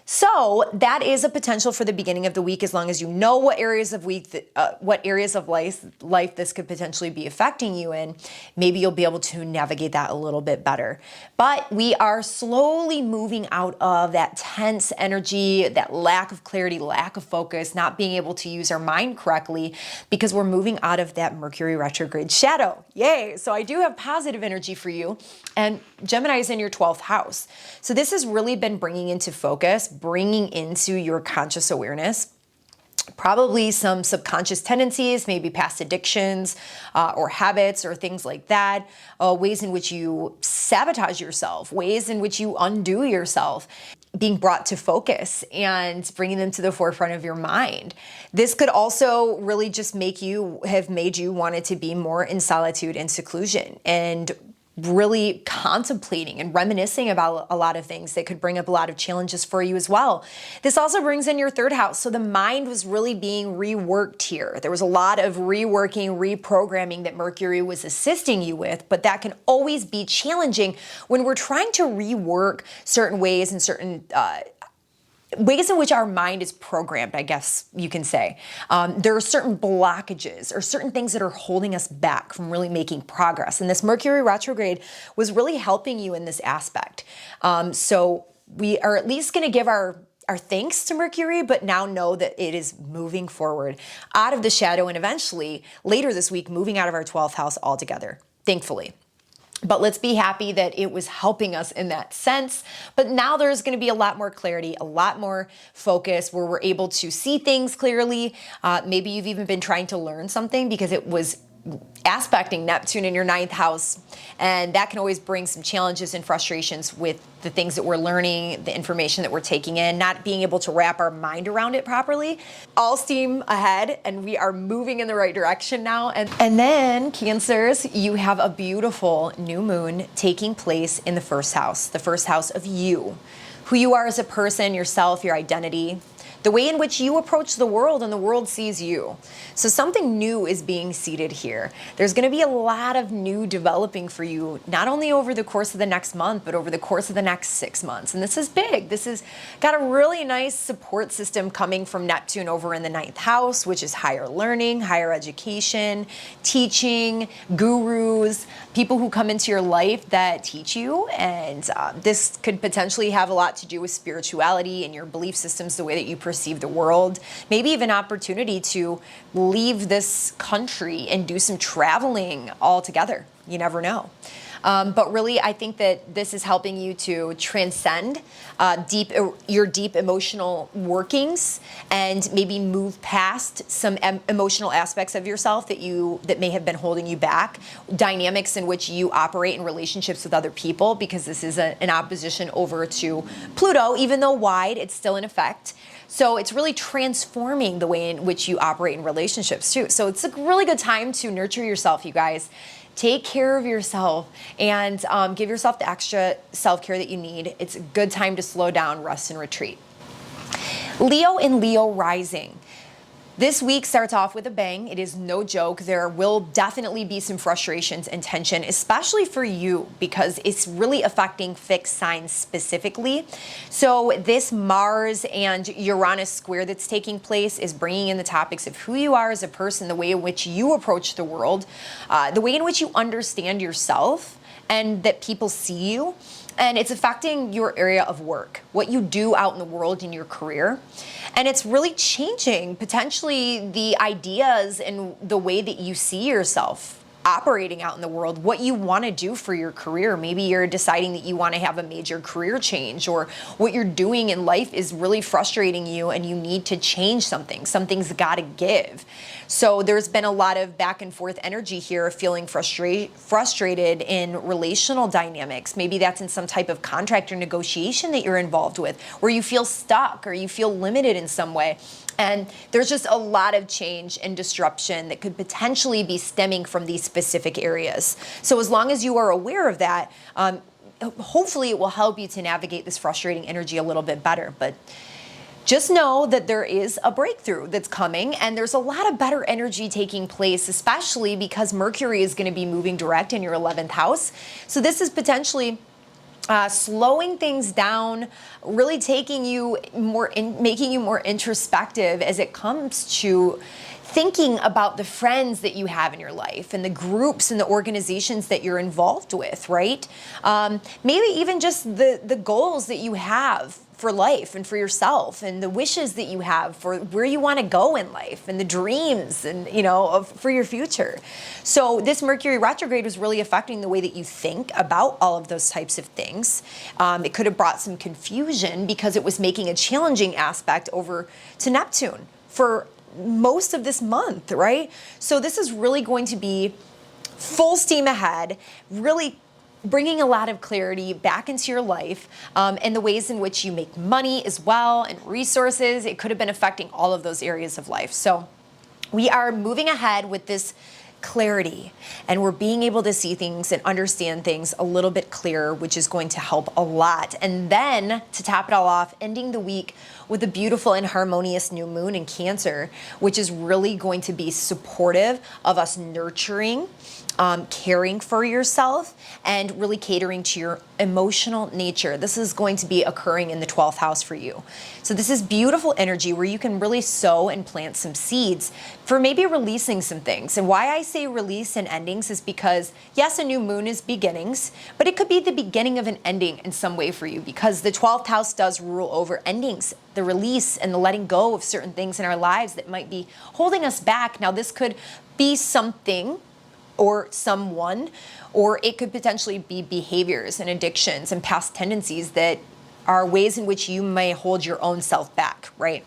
Speaker 1: So that is a potential for the beginning of the week, as long as you know what areas of life this could potentially be affecting you in. Maybe you'll be able to navigate that a little bit better. But we are slowly moving out of that tense energy, that lack of clarity, lack of focus, not being able to use our mind correctly, because we're moving out of that Mercury retrograde shadow. Yay! So I do have positive energy for you. And Gemini is in your 12th house. So this has really been bringing into focus, bringing into your conscious awareness, probably some subconscious tendencies, maybe past addictions or habits or things like that, ways in which you sabotage yourself, ways in which you undo yourself, being brought to focus and bringing them to the forefront of your mind. This could also really just made you wanted to be more in solitude and seclusion, and really contemplating and reminiscing about a lot of things that could bring up a lot of challenges for you as well. This also brings in your 3rd house. So the mind was really being reworked here. There was a lot of reworking, reprogramming that Mercury was assisting you with, but that can always be challenging when we're trying to rework certain ways and certain ways in which our mind is programmed, I guess you can say. There are certain blockages or certain things that are holding us back from really making progress. And this Mercury retrograde was really helping you in this aspect. So we are at least going to give our thanks to Mercury, but now know that it is moving forward out of the shadow, and eventually later this week, moving out of our 12th house altogether, thankfully. But let's be happy that it was helping us in that sense. But now there's going to be a lot more clarity, a lot more focus, where we're able to see things clearly. Maybe you've even been trying to learn something because it was aspecting Neptune in your 9th house. And that can always bring some challenges and frustrations with the things that we're learning, the information that we're taking in, not being able to wrap our mind around it properly. All steam ahead, and we are moving in the right direction now. And then, Cancers, you have a beautiful new moon taking place in the 1st house, the 1st house of you, who you are as a person, yourself, your identity. the way in which you approach the world and the world sees you. So something new is being seeded here. There's going to be a lot of new developing for you, not only over the course of the next month, but over the course of the next 6 months. And this is big. This has got a really nice support system coming from Neptune over in the 9th house, which is higher learning, higher education, teaching, gurus, people who come into your life that teach you. And this could potentially have a lot to do with spirituality and your belief systems, the way that you perceive the world, maybe even opportunity to leave this country and do some traveling altogether. You never know. But really, I think that this is helping you to transcend your deep emotional workings and maybe move past some emotional aspects of yourself that may have been holding you back, dynamics in which you operate in relationships with other people, because this is an opposition over to Pluto. Even though wide, it's still in effect. So it's really transforming the way in which you operate in relationships too. So it's a really good time to nurture yourself, you guys. Take care of yourself and give yourself the extra self-care that you need. It's a good time to slow down, rest, and retreat. Leo and Leo rising. This week starts off with a bang. It is no joke. There will definitely be some frustrations and tension, especially for you, because it's really affecting fixed signs specifically. So this Mars and Uranus square that's taking place is bringing in the topics of who you are as a person, the way in which you approach the world, the way in which you understand yourself and that people see you. And it's affecting your area of work, what you do out in the world in your career. And it's really changing potentially the ideas and the way that you see yourself operating out in the world, what you want to do for your career. Maybe you're deciding that you want to have a major career change, or what you're doing in life is really frustrating you and you need to change something. Something's got to give. So there's been a lot of back and forth energy here, feeling frustrated in relational dynamics. Maybe that's in some type of contract or negotiation that you're involved with, where you feel stuck or you feel limited in some way. And there's just a lot of change and disruption that could potentially be stemming from these specific areas. So as long as you are aware of that, hopefully it will help you to navigate this frustrating energy a little bit better. But just know that there is a breakthrough that's coming, and there's a lot of better energy taking place, especially because Mercury is going to be moving direct in your 11th house. So this is potentially slowing things down, really making you more introspective as it comes to thinking about the friends that you have in your life and the groups and the organizations that you're involved with, right? Maybe even just the goals that you have for life and for yourself, and the wishes that you have for where you want to go in life, and the dreams and for your future. So this Mercury retrograde was really affecting the way that you think about all of those types of things. It could have brought some confusion because it was making a challenging aspect over to Neptune for most of this month, right? So this is really going to be full steam ahead, really bringing a lot of clarity back into your life, and the ways in which you make money as well, and resources. It could have been affecting all of those areas of life. So we are moving ahead with this clarity, and we're being able to see things and understand things a little bit clearer, which is going to help a lot. And then to top it all off, ending the week with a beautiful and harmonious new moon in Cancer, which is really going to be supportive of us nurturing, caring for yourself, and really catering to your emotional nature. This is going to be occurring in the 12th house for you. So this is beautiful energy where you can really sow and plant some seeds for maybe releasing some things. And why I say release and endings is because, yes, a new moon is beginnings, but it could be the beginning of an ending in some way for you, because the 12th house does rule over endings, the release and the letting go of certain things in our lives that might be holding us back. Now, this could be something or someone, or it could potentially be behaviors and addictions and past tendencies that are ways in which you may hold your own self back, right?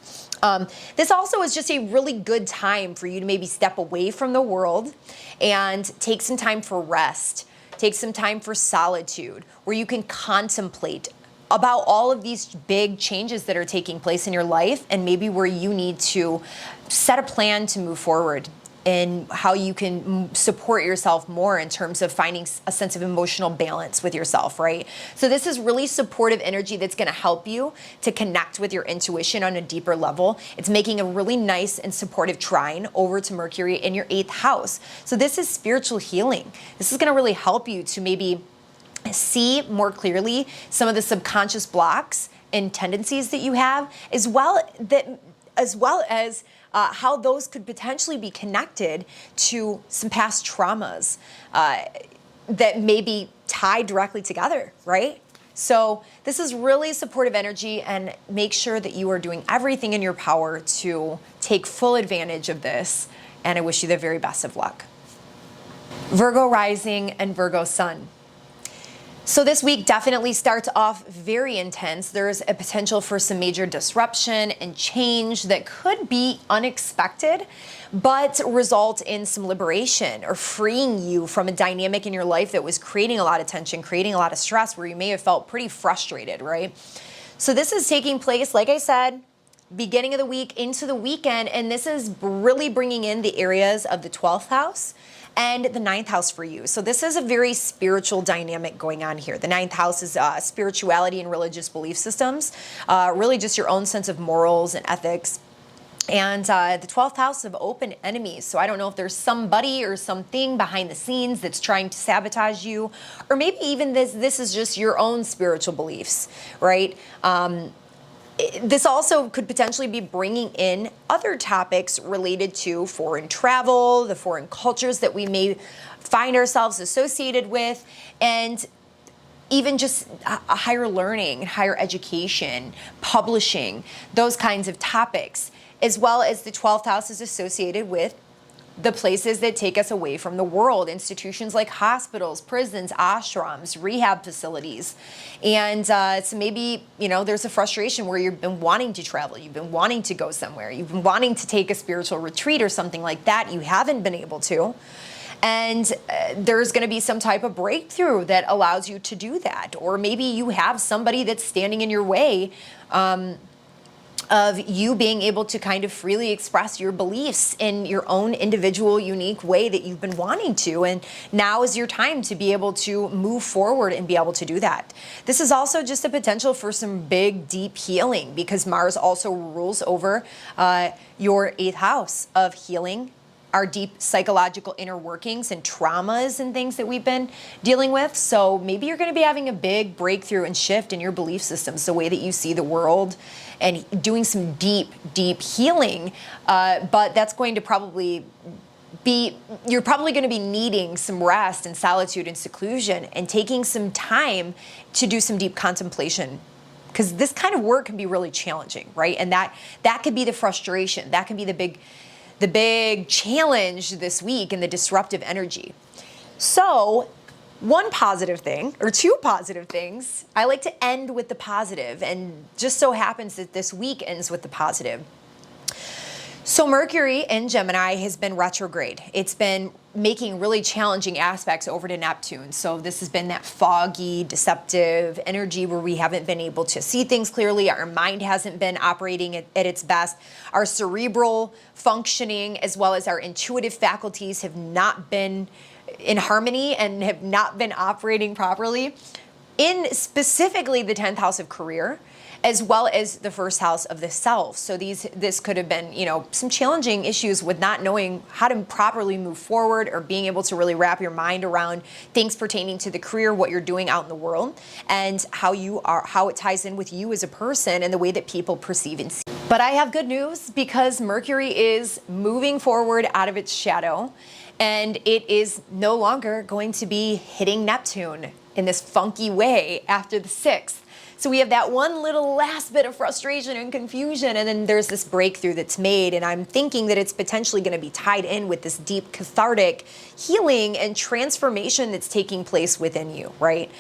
Speaker 1: This also is just a really good time for you to maybe step away from the world and take some time for rest, take some time for solitude, where you can contemplate about all of these big changes that are taking place in your life, and maybe where you need to set a plan to move forward in how you can support yourself more in terms of finding a sense of emotional balance with yourself, right? So this is really supportive energy that's going to help you to connect with your intuition on a deeper level. It's making a really nice and supportive trine over to Mercury in your 8th house. So this is spiritual healing. This is going to really help you to maybe see more clearly some of the subconscious blocks and tendencies that you have, as well as how those could potentially be connected to some past traumas that may be tied directly together, right? So this is really supportive energy, and make sure that you are doing everything in your power to take full advantage of this. And I wish you the very best of luck. Virgo rising and Virgo sun. So this week definitely starts off very intense. There's a potential for some major disruption and change that could be unexpected, but result in some liberation or freeing you from a dynamic in your life that was creating a lot of tension, creating a lot of stress, where you may have felt pretty frustrated, right? So this is taking place, like I said, beginning of the week into the weekend, and this is really bringing in the areas of the 12th house and the 9th house for you. So this is a very spiritual dynamic going on here. The 9th house is spirituality and religious belief systems, really just your own sense of morals and ethics. And the 12th house of open enemies. So I don't know if there's somebody or something behind the scenes that's trying to sabotage you, or maybe even this is just your own spiritual beliefs, right? This also could potentially be bringing in other topics related to foreign travel, the foreign cultures that we may find ourselves associated with, and even just a higher learning, higher education, publishing, those kinds of topics, as well as the 12th house is associated with the places that take us away from the world, institutions like hospitals, prisons, ashrams, rehab facilities. And so maybe, there's a frustration where you've been wanting to travel, you've been wanting to go somewhere, you've been wanting to take a spiritual retreat or something like that, you haven't been able to. And there's going to be some type of breakthrough that allows you to do that. Or maybe you have somebody that's standing in your way of you being able to kind of freely express your beliefs in your own individual, unique way that you've been wanting to. And now is your time to be able to move forward and be able to do that. This is also just a potential for some big, deep healing, because Mars also rules over your 8th house of healing, our deep psychological inner workings and traumas and things that we've been dealing with. So maybe you're going to be having a big breakthrough and shift in your belief systems, the way that you see the world, and doing some deep, deep healing. But that's going to probably be, you're probably going to be needing some rest and solitude and seclusion, and taking some time to do some deep contemplation, because this kind of work can be really challenging, right? And that could be the frustration. That can be the big challenge this week in the disruptive energy. So one positive thing, or two positive things, I like to end with the positive, and just so happens that this week ends with the positive. So Mercury in Gemini has been retrograde. It's been making really challenging aspects over to Neptune. So this has been that foggy, deceptive energy where we haven't been able to see things clearly. Our mind hasn't been operating at its best. Our cerebral functioning, as well as our intuitive faculties, have not been in harmony and have not been operating properly in specifically the 10th house of career, as well as the 1st house of the self. So this could have been, some challenging issues with not knowing how to properly move forward, or being able to really wrap your mind around things pertaining to the career, what you're doing out in the world, and how it ties in with you as a person and the way that people perceive and see. But I have good news, because Mercury is moving forward out of its shadow, and it is no longer going to be hitting Neptune in this funky way after the 6th. So we have that one little last bit of frustration and confusion, and then there's this breakthrough that's made, and I'm thinking that it's potentially going to be tied in with this deep cathartic healing and transformation that's taking place within you, right?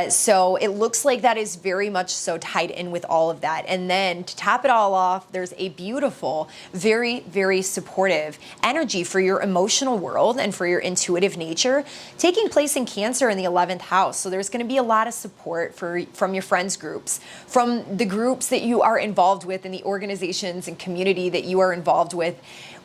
Speaker 1: So it looks like that is very much so tied in with all of that. And then to top it all off, there's a beautiful, very, very supportive energy for your emotional world and for your intuitive nature taking place in Cancer in the 11th house. So there's going to be a lot of support from your friends groups, from the groups that you are involved with, and the organizations and community that you are involved with,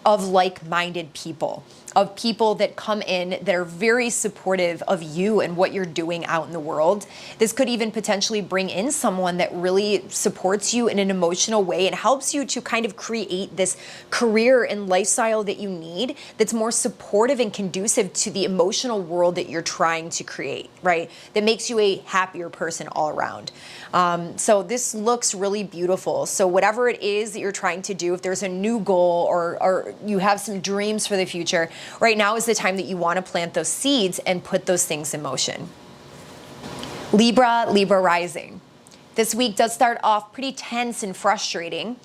Speaker 1: of like-minded people, of people that come in that are very supportive of you and what you're doing out in the world. This could even potentially bring in someone that really supports you in an emotional way and helps you to kind of create this career and lifestyle that you need, that's more supportive and conducive to the emotional world that you're trying to create, right? That makes you a happier person all around. So this looks really beautiful. So whatever it is that you're trying to do, if there's a new goal or you have some dreams for the future, right now is the time that you want to plant those seeds and put those things in motion. Libra, Libra rising. This week does start off pretty tense and frustrating.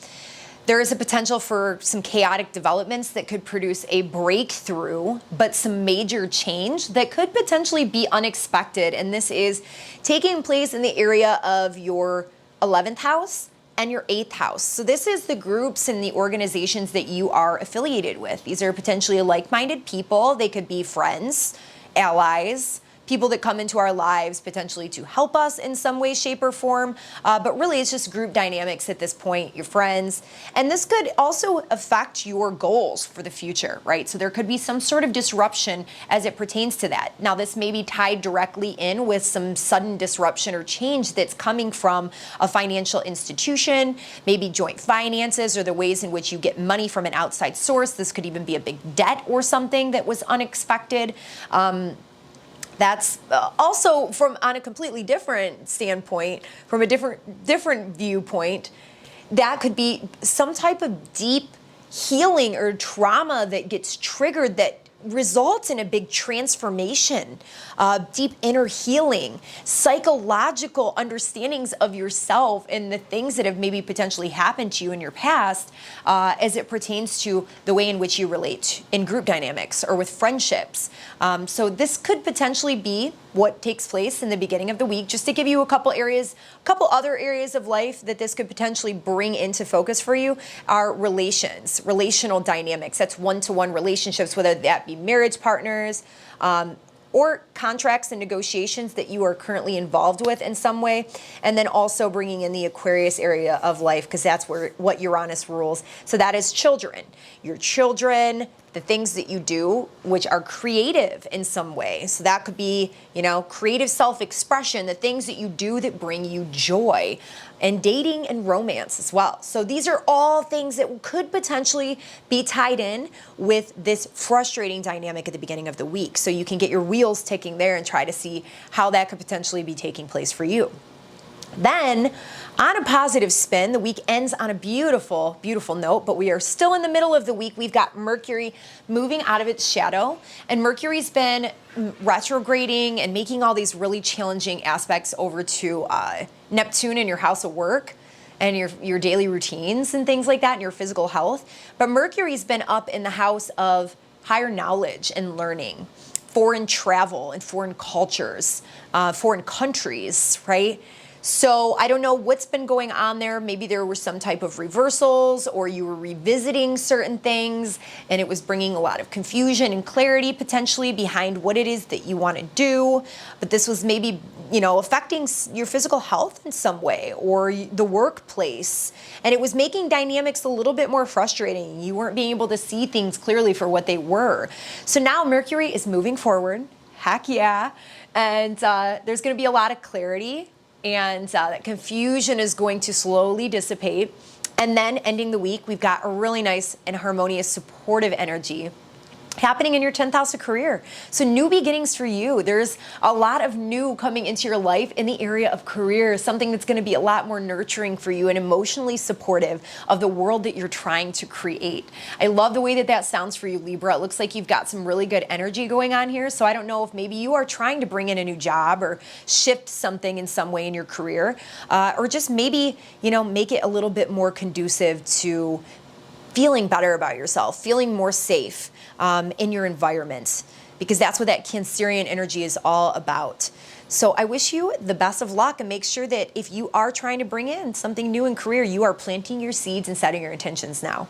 Speaker 1: There is a potential for some chaotic developments that could produce a breakthrough, but some major change that could potentially be unexpected. And this is taking place in the area of your 11th house and your 8th house. So this is the groups and the organizations that you are affiliated with. These are potentially like-minded people. They could be friends, allies, people that come into our lives potentially to help us in some way, shape, or form. But really, it's just group dynamics at this point, your friends. And this could also affect your goals for the future, right? So there could be some sort of disruption as it pertains to that. Now, this may be tied directly in with some sudden disruption or change that's coming from a financial institution, maybe joint finances, or the ways in which you get money from an outside source. This could even be a big debt or something that was unexpected. That's also from on a completely different standpoint, from a different viewpoint, that could be some type of deep healing or trauma that gets triggered that results in a big transformation, deep inner healing, psychological understandings of yourself and the things that have maybe potentially happened to you in your past as it pertains to the way in which you relate in group dynamics or with friendships. So this could potentially be what takes place in the beginning of the week, just to give you a couple other areas of life that this could potentially bring into focus for you are relational dynamics. That's one-to-one relationships, whether that be marriage partners, or contracts and negotiations that you are currently involved with in some way. And then also bringing in the Aquarius area of life, because that's what Uranus rules. So that is children. Your children, the things that you do, which are creative in some way. So that could be, creative self-expression, the things that you do that bring you joy, and dating and romance as well. So these are all things that could potentially be tied in with this frustrating dynamic at the beginning of the week. So you can get your wheels ticking there and try to see how that could potentially be taking place for you. Then, on a positive spin, the week ends on a beautiful, beautiful note, but we are still in the middle of the week. We've got Mercury moving out of its shadow, and Mercury's been retrograding and making all these really challenging aspects over to Neptune in your house of work and your daily routines and things like that, and your physical health. But Mercury's been up in the house of higher knowledge and learning, foreign travel and foreign cultures, foreign countries, right? So I don't know what's been going on there. Maybe there were some type of reversals, or you were revisiting certain things and it was bringing a lot of confusion and clarity potentially behind what it is that you want to do. But this was maybe, affecting your physical health in some way, or the workplace. And it was making dynamics a little bit more frustrating. You weren't being able to see things clearly for what they were. So now Mercury is moving forward. Heck yeah. And there's going to be a lot of clarity. And that confusion is going to slowly dissipate. And then ending the week, we've got a really nice and harmonious, supportive energy happening in your 10th house of career. So new beginnings for you. There's a lot of new coming into your life in the area of career, something that's going to be a lot more nurturing for you and emotionally supportive of the world that you're trying to create. I love the way that that sounds for you, Libra. It looks like you've got some really good energy going on here. So I don't know if maybe you are trying to bring in a new job or shift something in some way in your career, or just maybe, make it a little bit more conducive to feeling better about yourself, feeling more safe in your environment, because that's what that Cancerian energy is all about. So I wish you the best of luck, and make sure that if you are trying to bring in something new in career, you are planting your seeds and setting your intentions now.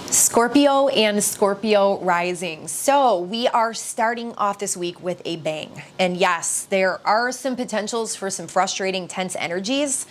Speaker 1: Scorpio and Scorpio rising. So we are starting off this week with a bang. And yes, there are some potentials for some frustrating, tense energies.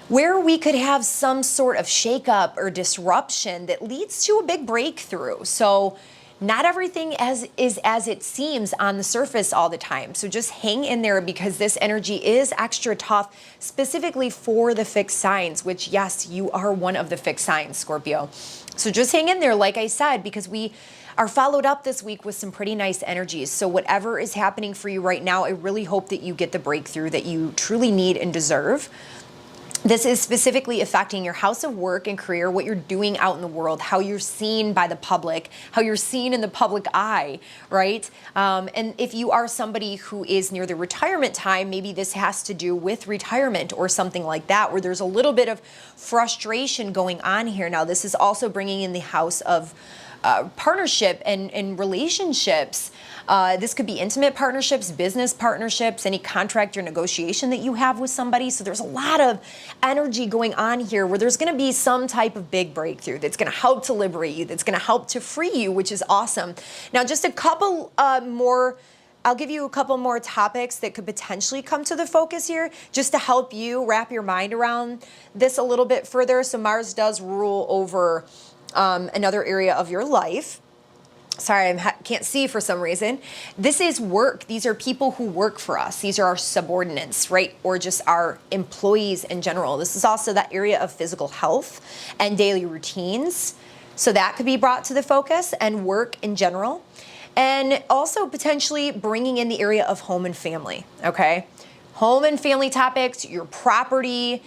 Speaker 1: where we could have some sort of shakeup or disruption that leads to a big breakthrough. So not everything is as it seems on the surface all the time. So just hang in there, because this energy is extra tough, specifically for the fixed signs, which, yes, you are one of the fixed signs, Scorpio. So just hang in there, like I said, because we are followed up this week with some pretty nice energies. So whatever is happening for you right now, I really hope that you get the breakthrough that you truly need and deserve. This is specifically affecting your house of work and career, what you're doing out in the world, how you're seen by the public, how you're seen in the public eye, right? And if you are somebody who is near the retirement time, maybe this has to do with retirement or something like that, where there's a little bit of frustration going on here. Now, this is also bringing in the house of partnership and relationships. This could be intimate partnerships, business partnerships, any contract or negotiation that you have with somebody. So there's a lot of energy going on here where there's going to be some type of big breakthrough that's going to help to liberate you, that's going to help to free you, which is awesome. Now, just a couple more, I'll give you a couple more topics that could potentially come to the focus here, just to help you wrap your mind around this a little bit further. So Mars does rule over another area of your life. Sorry, I can't see for some reason. This is work. These are people who work for us. These are our subordinates, right? Or just our employees in general. This is also that area of physical health and daily routines. So that could be brought to the focus, and work in general. And also potentially bringing in the area of home and family, okay? Home and family topics, your property,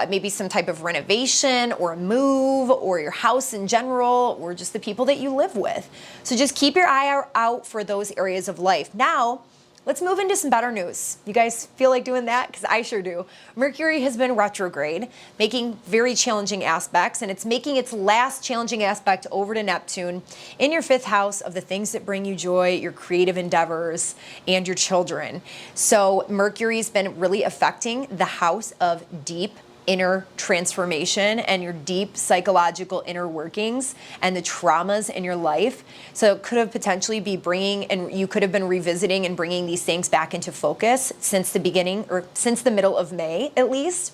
Speaker 1: maybe some type of renovation or a move, or your house in general, or just the people that you live with. So just keep your eye out for those areas of life. Now, let's move into some better news. You guys feel like doing that? Because I sure do. Mercury has been retrograde, making very challenging aspects, and it's making its last challenging aspect over to Neptune in your 5th house of the things that bring you joy, your creative endeavors, and your children. So Mercury's been really affecting the house of deep inner transformation and your deep psychological inner workings and the traumas in your life. So it could have potentially be bringing, and you could have been revisiting and bringing these things back into focus since the beginning, or since the middle of May at least.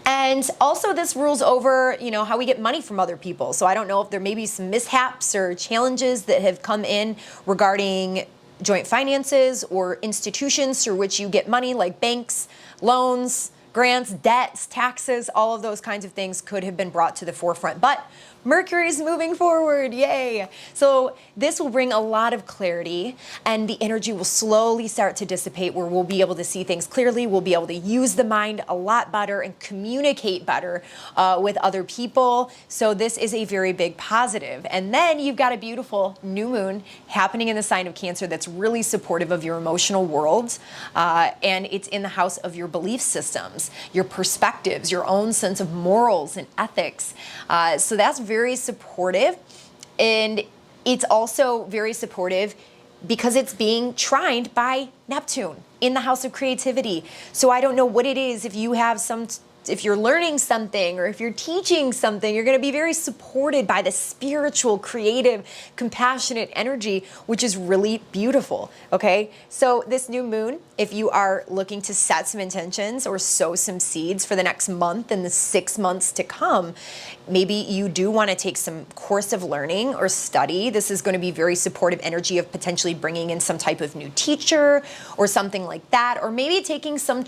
Speaker 1: And also this rules over, how we get money from other people. So I don't know if there may be some mishaps or challenges that have come in regarding joint finances or institutions through which you get money, like banks, loans, grants, debts, taxes, all of those kinds of things could have been brought to the forefront. But Mercury's moving forward, yay! So this will bring a lot of clarity, and the energy will slowly start to dissipate, where we'll be able to see things clearly, we'll be able to use the mind a lot better and communicate better with other people. So this is a very big positive. And then you've got a beautiful new moon happening in the sign of Cancer that's really supportive of your emotional world, and it's in the house of your belief systems, your perspectives, your own sense of morals and ethics. So that's very supportive, and it's also very supportive because it's being trined by Neptune in the house of creativity. So I don't know what it is, if you have if you're learning something or if you're teaching something, you're going to be very supported by the spiritual, creative, compassionate energy, which is really beautiful. Okay. So this new moon, if you are looking to set some intentions or sow some seeds for the next month and the 6 months to come, maybe you do want to take some course of learning or study. This is going to be very supportive energy of potentially bringing in some type of new teacher or something like that, or maybe taking some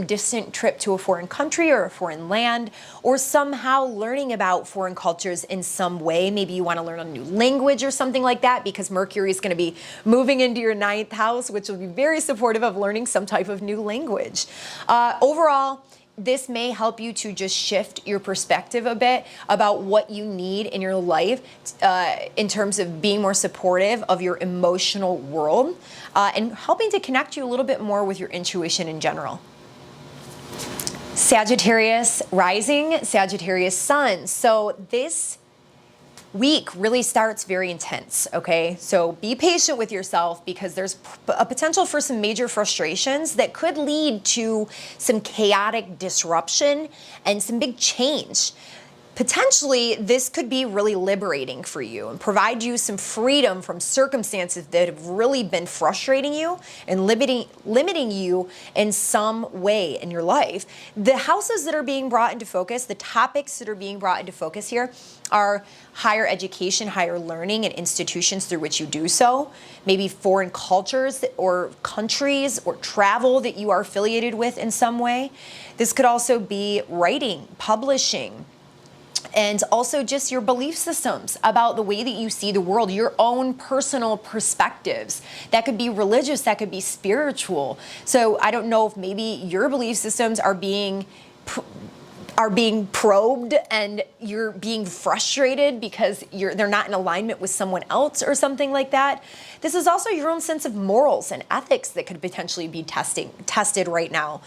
Speaker 1: distant trip to a foreign country or a foreign land, or somehow learning about foreign cultures in some way. Maybe you want to learn a new language or something like that, because Mercury is going to be moving into your 9th house, which will be very supportive of learning some type of new language. Overall, this may help you to just shift your perspective a bit about what you need in your life in terms of being more supportive of your emotional world and helping to connect you a little bit more with your intuition in general. Sagittarius rising, Sagittarius sun. So this week really starts very intense, okay? So be patient with yourself, because there's a potential for some major frustrations that could lead to some chaotic disruption and some big change.
Speaker 2: potentially this could be really liberating for you and provide you some freedom from circumstances that have really been frustrating you and limiting you in some way in your life. The houses that are being brought into focus, the topics that are being brought into focus here are higher education, higher learning, and institutions through which you do so. Maybe foreign cultures or countries or travel that you are affiliated with in some way. This could also be writing, publishing, and also just your belief systems about the way that you see the world, your own personal perspectives. That could be religious, that could be spiritual. So I don't know if maybe your belief systems are being probed and you're being frustrated because they're not in alignment with someone else or something like that. This is also your own sense of morals and ethics that could potentially be tested right now.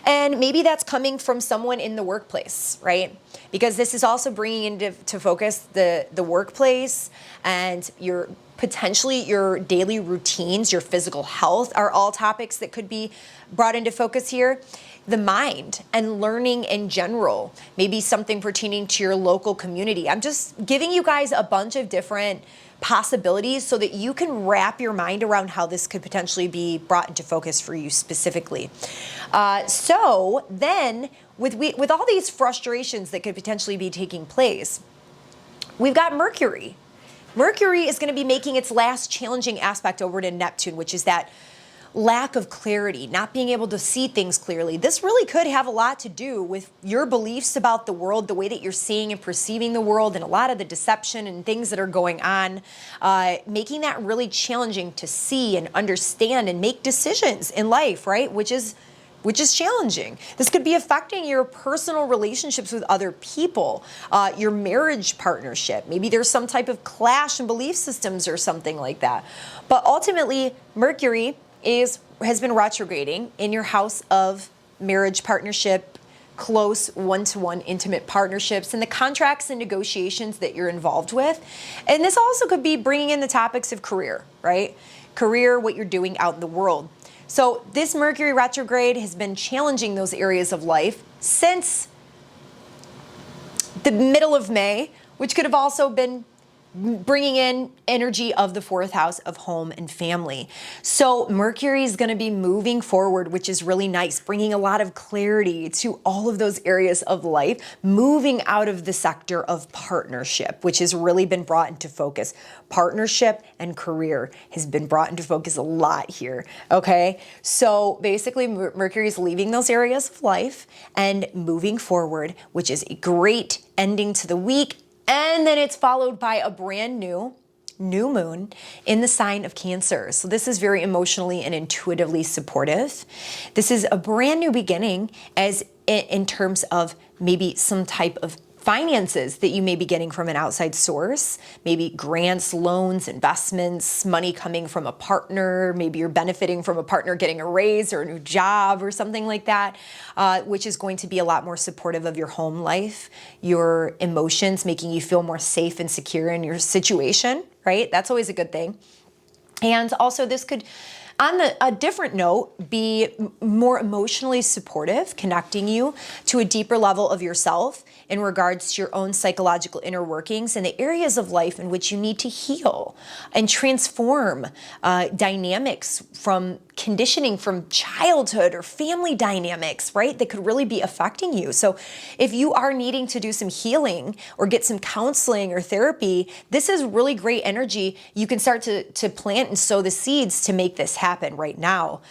Speaker 2: And maybe that's coming from someone in the workplace, right? Because this is also bringing into focus the workplace and potentially your daily routines, your physical health are all topics that could be brought into focus here. The mind and learning in general, maybe something pertaining to your local community. I'm just giving you guys a bunch of different possibilities so that you can wrap your mind around how this could potentially be brought into focus for you specifically. So then with all these frustrations that could potentially be taking place, we've got Mercury. Mercury is going to be making its last challenging aspect over to Neptune, which is that lack of clarity, not being able to see things clearly. This really could have a lot to do with your beliefs about the world, the way that you're seeing and perceiving the world, and a lot of the deception and things that are going on, making that really challenging to see and understand and make decisions in life, right? Which is challenging. This could be affecting your personal relationships with other people, your marriage partnership. Maybe there's some type of clash in belief systems or something like that. But ultimately, Mercury has been retrograding in your house of marriage partnership, close one-to-one intimate partnerships, and the contracts and negotiations that you're involved with. And this also could be bringing in the topics of career, right? Career, what you're doing out in the world. So this Mercury retrograde has been challenging those areas of life since the middle of May, which could have also been bringing in energy of the fourth house of home and family. So Mercury is going to be moving forward, which is really nice, bringing a lot of clarity to all of those areas of life, moving out of the sector of partnership, which has really been brought into focus. Partnership and career has been brought into focus a lot here, okay? So basically, Mercury is leaving those areas of life and moving forward, which is a great ending to the week. And then it's followed by a brand new moon in the sign of Cancer. So this is very emotionally and intuitively supportive. This is a brand new beginning as in terms of maybe some type of finances that you may be getting from an outside source, maybe grants, loans, investments, money coming from a partner. Maybe you're benefiting from a partner getting a raise or a new job or something like that, which is going to be a lot more supportive of your home life, your emotions, making you feel more safe and secure in your situation, right? That's always a good thing. And also this could, on a different note, be more emotionally supportive, connecting you to a deeper level of yourself in regards to your own psychological inner workings and the areas of life in which you need to heal and transform dynamics from conditioning from childhood or family dynamics, right? That could really be affecting you. So if you are needing to do some healing or get some counseling or therapy, this is really great energy. You can start to plant and sow the seeds to make this happen right now,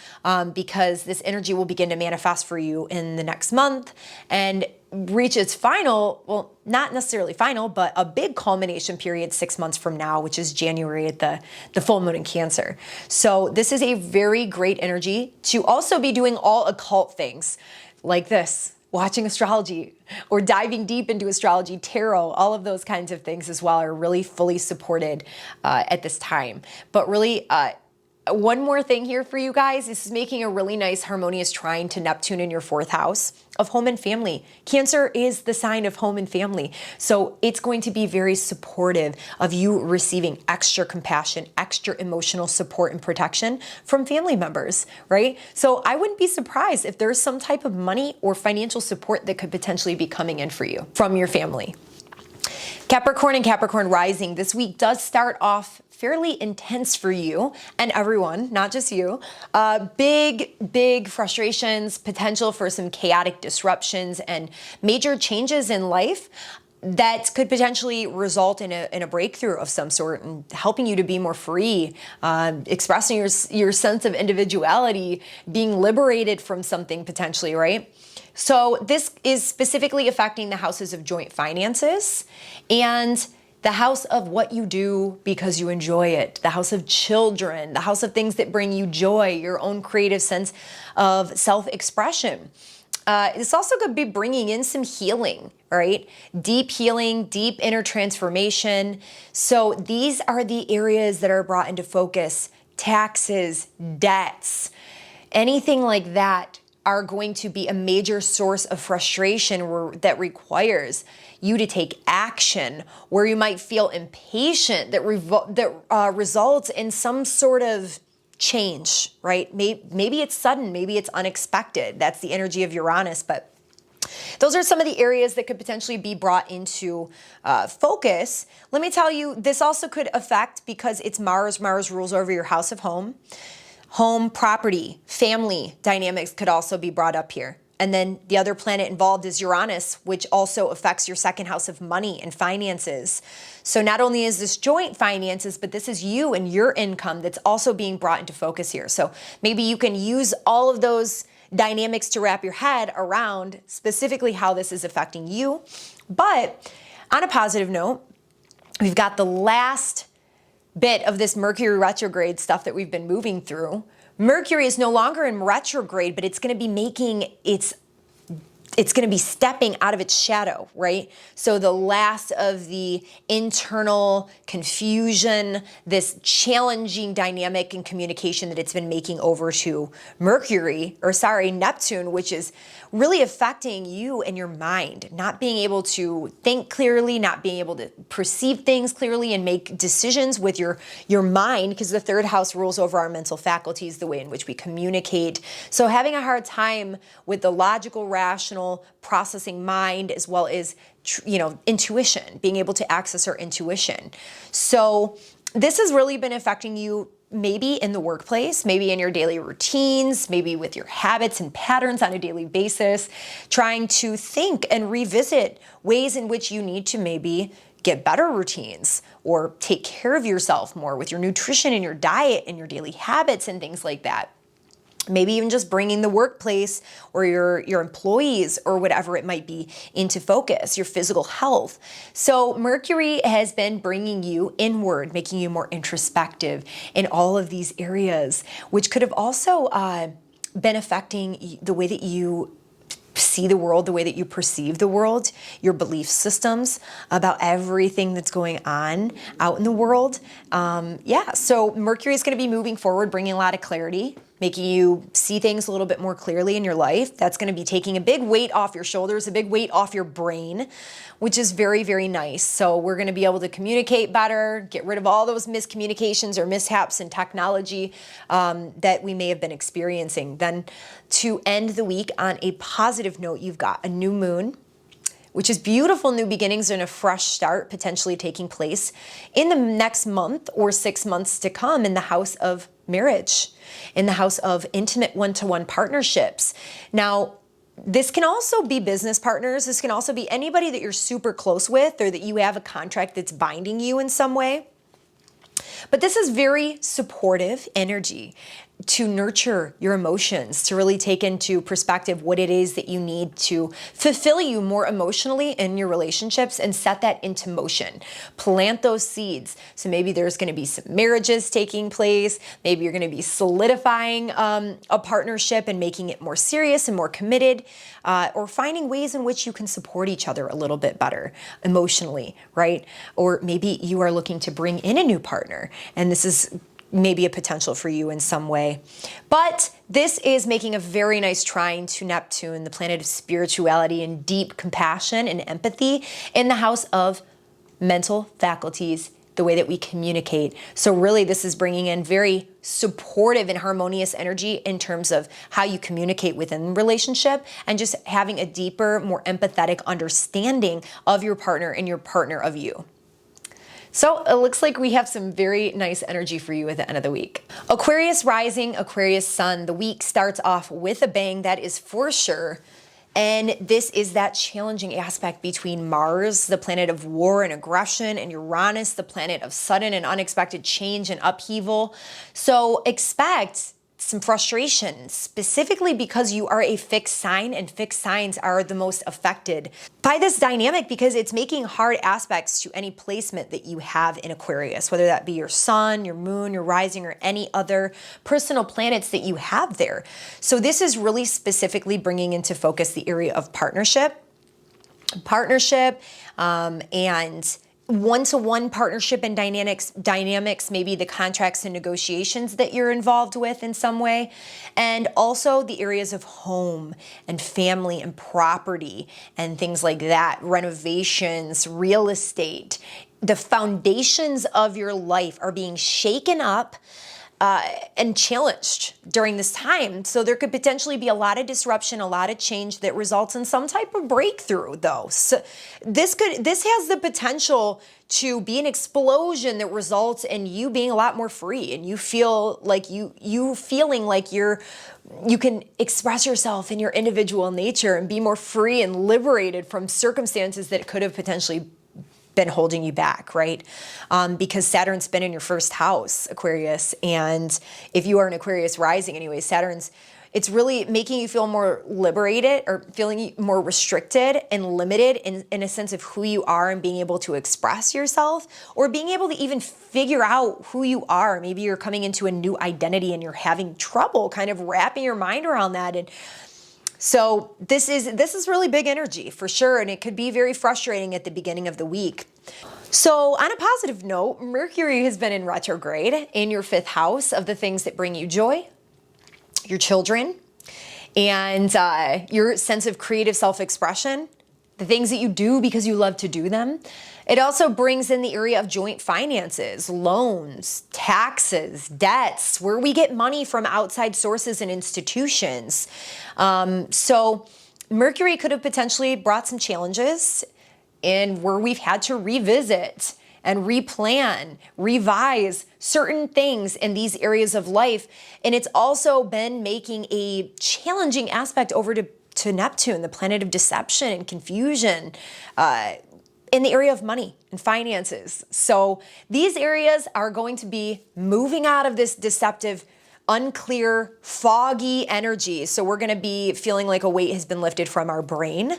Speaker 2: because this energy will begin to manifest for you in the next month and reach its final, well, not necessarily final, but a big culmination period 6 months from now, which is January at the full moon in Cancer. So this is a very great energy to also be doing all occult things like this, watching astrology or diving deep into astrology, tarot, all of those kinds of things as well are really fully supported at this time. But really, one more thing here for you guys. This is making a really nice harmonious trine to Neptune in your fourth house of home and family. Cancer is the sign of home and family. So it's going to be very supportive of you receiving extra compassion, extra emotional support and protection from family members, right? So I wouldn't be surprised if there's some type of money or financial support that could potentially be coming in for you from your family. Capricorn and Capricorn rising, this week does start off fairly intense for you and everyone, not just you. Big frustrations, potential for some chaotic disruptions and major changes in life that could potentially result in a breakthrough of some sort and helping you to be more free, expressing your sense of individuality, being liberated from something potentially, right? So this is specifically affecting the houses of joint finances and the house of what you do because you enjoy it, the house of children, the house of things that bring you joy, your own creative sense of self-expression. This also could be bringing in some healing, right? Deep healing, deep inner transformation. So these are the areas that are brought into focus. Taxes, debts, anything like that are going to be a major source of frustration that requires you to take action, where you might feel impatient that results in some sort of change, right? Maybe it's sudden, maybe it's unexpected. That's the energy of Uranus, but those are some of the areas that could potentially be brought into focus. Let me tell you, this also could affect, because it's Mars. Mars rules over your house of home. Home, property, family dynamics could also be brought up here. And then the other planet involved is Uranus, which also affects your second house of money and finances. So not only is this joint finances, but this is you and your income that's also being brought into focus here. So maybe you can use all of those dynamics to wrap your head around specifically how this is affecting you. But on a positive note, we've got the last bit of this Mercury retrograde stuff that we've been moving through. Mercury is no longer in retrograde, but it's going to be making it's going to be stepping out of its shadow, right? So the last of the internal confusion, this challenging dynamic and communication that it's been making over to Neptune, which is really affecting you and your mind, not being able to think clearly, not being able to perceive things clearly and make decisions with your mind, because the third house rules over our mental faculties, the way in which we communicate. So having a hard time with the logical, rational, processing mind, as well as intuition, being able to access our intuition. So this has really been affecting you, maybe in the workplace, maybe in your daily routines, maybe with your habits and patterns on a daily basis, trying to think and revisit ways in which you need to maybe get better routines or take care of yourself more with your nutrition and your diet and your daily habits and things like that. Maybe even just bringing the workplace or your employees or whatever it might be into focus, your physical health. So Mercury has been bringing you inward, making you more introspective in all of these areas, which could have also been affecting the way that you see the world, the way that you perceive the world, your belief systems about everything that's going on out in the world. So Mercury is going to be moving forward, bringing a lot of clarity, making you see things a little bit more clearly in your life. That's going to be taking a big weight off your shoulders, a big weight off your brain, which is very, very nice. So we're going to be able to communicate better, get rid of all those miscommunications or mishaps in technology that we may have been experiencing. Then to end the week on a positive note, you've got a new moon, which is beautiful new beginnings and a fresh start potentially taking place in the next month or 6 months to come in the house of marriage, in the house of intimate one-to-one partnerships. Now, this can also be business partners. This can also be anybody that you're super close with or that you have a contract that's binding you in some way. But this is very supportive energy to nurture your emotions, to really take into perspective what it is that you need to fulfill you more emotionally in your relationships and set that into motion. Plant those seeds. So maybe there's going to be some marriages taking place. Maybe you're going to be solidifying a partnership and making it more serious and more committed, or finding ways in which you can support each other a little bit better emotionally, right? Or maybe you are looking to bring in a new partner, and this is maybe a potential for you in some way. But this is making a very nice trine to Neptune, the planet of spirituality and deep compassion and empathy, in the house of mental faculties the way that we communicate. So really this is bringing in very supportive and harmonious energy in terms of how you communicate within the relationship and just having a deeper, more empathetic understanding of your partner and your partner of you. So it looks like we have some very nice energy for you at the end of the week. Aquarius rising, Aquarius sun. The week starts off with a bang, that is for sure. And this is that challenging aspect between Mars, the planet of war and aggression, and Uranus, the planet of sudden and unexpected change and upheaval. So expect some frustration, specifically because you are a fixed sign, and fixed signs are the most affected by this dynamic because it's making hard aspects to any placement that you have in Aquarius, whether that be your sun, your moon, your rising, or any other personal planets that you have there. So this is really specifically bringing into focus the area of partnership, and one-to-one partnership and dynamics, maybe the contracts and negotiations that you're involved with in some way, and also the areas of home and family and property and things like that, renovations, real estate. The foundations of your life are being shaken up and challenged during this time. So there could potentially be a lot of disruption, a lot of change that results in some type of breakthrough though. So this has the potential to be an explosion that results in you being a lot more free and you feel like you feeling like you can express yourself in your individual nature and be more free and liberated from circumstances that could have potentially been holding you back, right? Because Saturn's been in your first house, Aquarius. And if you are an Aquarius rising anyway, it's really making you feel more liberated or feeling more restricted and limited in a sense of who you are and being able to express yourself or being able to even figure out who you are. Maybe you're coming into a new identity and you're having trouble kind of wrapping your mind around that. And so this is really big energy for sure, and it could be very frustrating at the beginning of the week. So on a positive note, Mercury has been in retrograde in your 5th house of the things that bring you joy, your children, and your sense of creative self-expression, the things that you do because you love to do them. It also brings in the area of joint finances, loans, taxes, debts, where we get money from outside sources and institutions. So Mercury could have potentially brought some challenges in where we've had to revisit and replan, revise certain things in these areas of life. And it's also been making a challenging aspect over to Neptune, the planet of deception and confusion, in the area of money and finances. So these areas are going to be moving out of this deceptive, unclear, foggy energy. So we're going to be feeling like a weight has been lifted from our brain,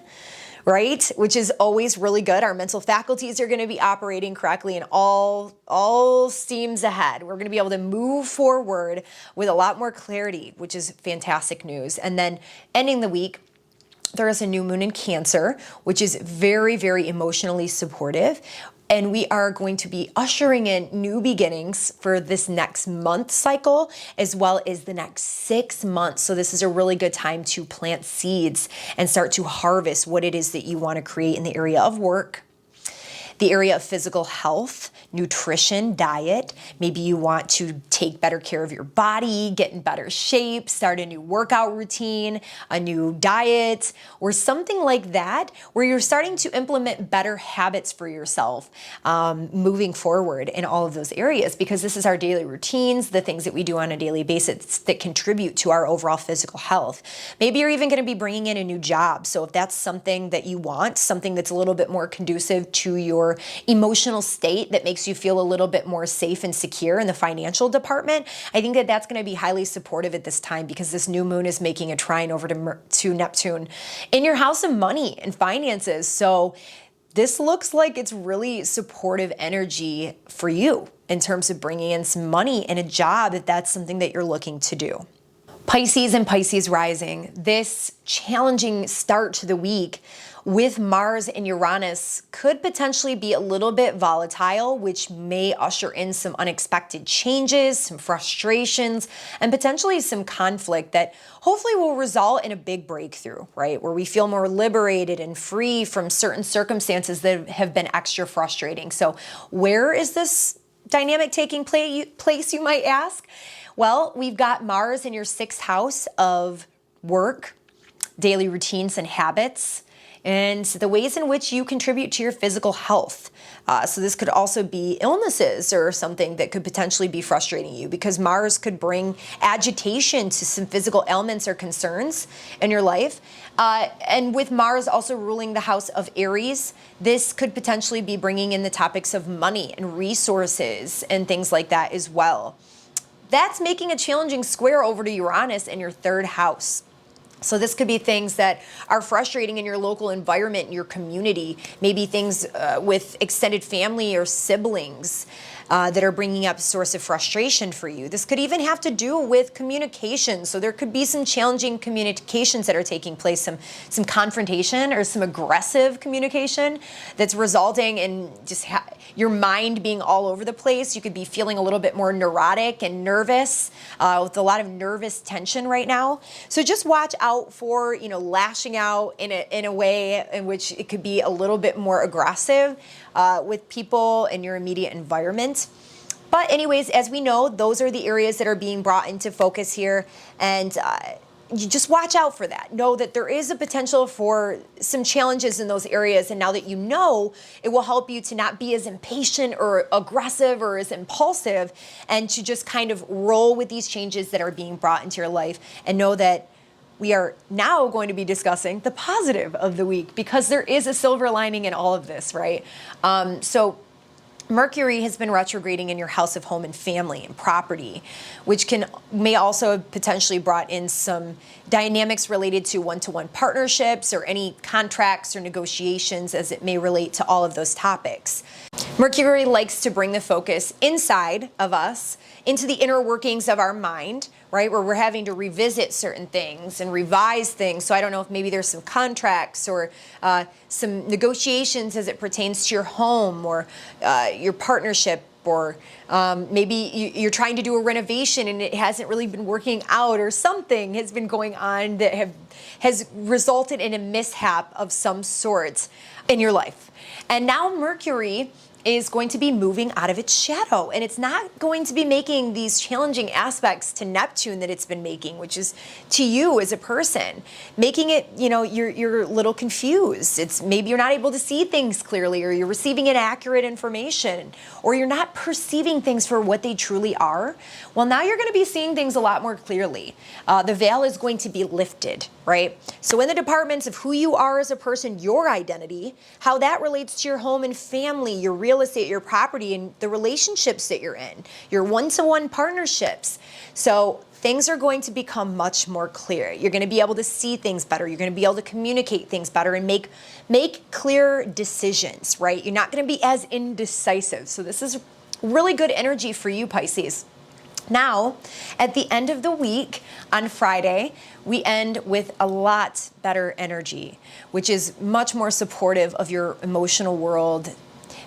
Speaker 2: right? Which is always really good. Our mental faculties are going to be operating correctly and all steams ahead. We're going to be able to move forward with a lot more clarity, which is fantastic news. And then ending the week, there is a new moon in Cancer, which is very, very emotionally supportive. And we are going to be ushering in new beginnings for this next month cycle, as well as the next 6 months. So this is a really good time to plant seeds and start to harvest what it is that you want to create in the area of work, the area of physical health, nutrition, diet. Maybe you want to take better care of your body, get in better shape, start a new workout routine, a new diet, or something like that, where you're starting to implement better habits for yourself moving forward in all of those areas, because this is our daily routines, the things that we do on a daily basis that contribute to our overall physical health. Maybe you're even going to be bringing in a new job. So if that's something that you want, something that's a little bit more conducive to your emotional state that makes you feel a little bit more safe and secure in the financial department, I think that that's going to be highly supportive at this time, because this new moon is making a trine over to Neptune in your house of money and finances. So this looks like it's really supportive energy for you in terms of bringing in some money and a job if that's something that you're looking to do. Pisces and Pisces rising, this challenging start to the week with Mars and Uranus could potentially be a little bit volatile, which may usher in some unexpected changes, some frustrations, and potentially some conflict that hopefully will result in a big breakthrough, right? Where we feel more liberated and free from certain circumstances that have been extra frustrating. So where is this dynamic taking place, you might ask? Well, we've got Mars in your 6th house of work, daily routines and habits, and the ways in which you contribute to your physical health. So this could also be illnesses or something that could potentially be frustrating you, because Mars could bring agitation to some physical ailments or concerns in your life. And with Mars also ruling the house of Aries, this could potentially be bringing in the topics of money and resources and things like that as well. That's making a challenging square over to Uranus in your 3rd house. So this could be things that are frustrating in your local environment, in your community, maybe things with extended family or siblings that are bringing up a source of frustration for you. This could even have to do with communication. So there could be some challenging communications that are taking place, some confrontation or some aggressive communication that's resulting in just your mind being all over the place. You could be feeling a little bit more neurotic and nervous with a lot of nervous tension right now. So just watch out for, lashing out in a way in which it could be a little bit more aggressive with people in your immediate environment. But anyways, as we know, those are the areas that are being brought into focus here. And you just watch out for that. Know that there is a potential for some challenges in those areas. And now that you know, it will help you to not be as impatient or aggressive or as impulsive, and to just kind of roll with these changes that are being brought into your life, and know that we are now going to be discussing the positive of the week, because there is a silver lining in all of this, right? So Mercury has been retrograding in your house of home and family and property, which may also have potentially brought in some dynamics related to one-to-one partnerships or any contracts or negotiations, as it may relate to all of those topics. Mercury likes to bring the focus inside of us, into the inner workings of our mind, right? Where we're having to revisit certain things and revise things. So I don't know if maybe there's some contracts or some negotiations as it pertains to your home or your partnership, or maybe you're trying to do a renovation and it hasn't really been working out, or something has been going on that has resulted in a mishap of some sort in your life. And now Mercury is going to be moving out of its shadow, and it's not going to be making these challenging aspects to Neptune that it's been making, which is to you as a person, making it, you're a little confused. It's maybe you're not able to see things clearly, or you're receiving inaccurate information, or you're not perceiving things for what they truly are. Well, now you're going to be seeing things a lot more clearly. The veil is going to be lifted, right? So in the departments of who you are as a person, your identity, how that relates to your home and family, your real estate, your property, and the relationships that you're in, your one-to-one partnerships. So things are going to become much more clear. You're going to be able to see things better. You're going to be able to communicate things better and make clear decisions, right? You're not going to be as indecisive. So this is really good energy for you, Pisces. Now, at the end of the week, on Friday, we end with a lot better energy, which is much more supportive of your emotional world,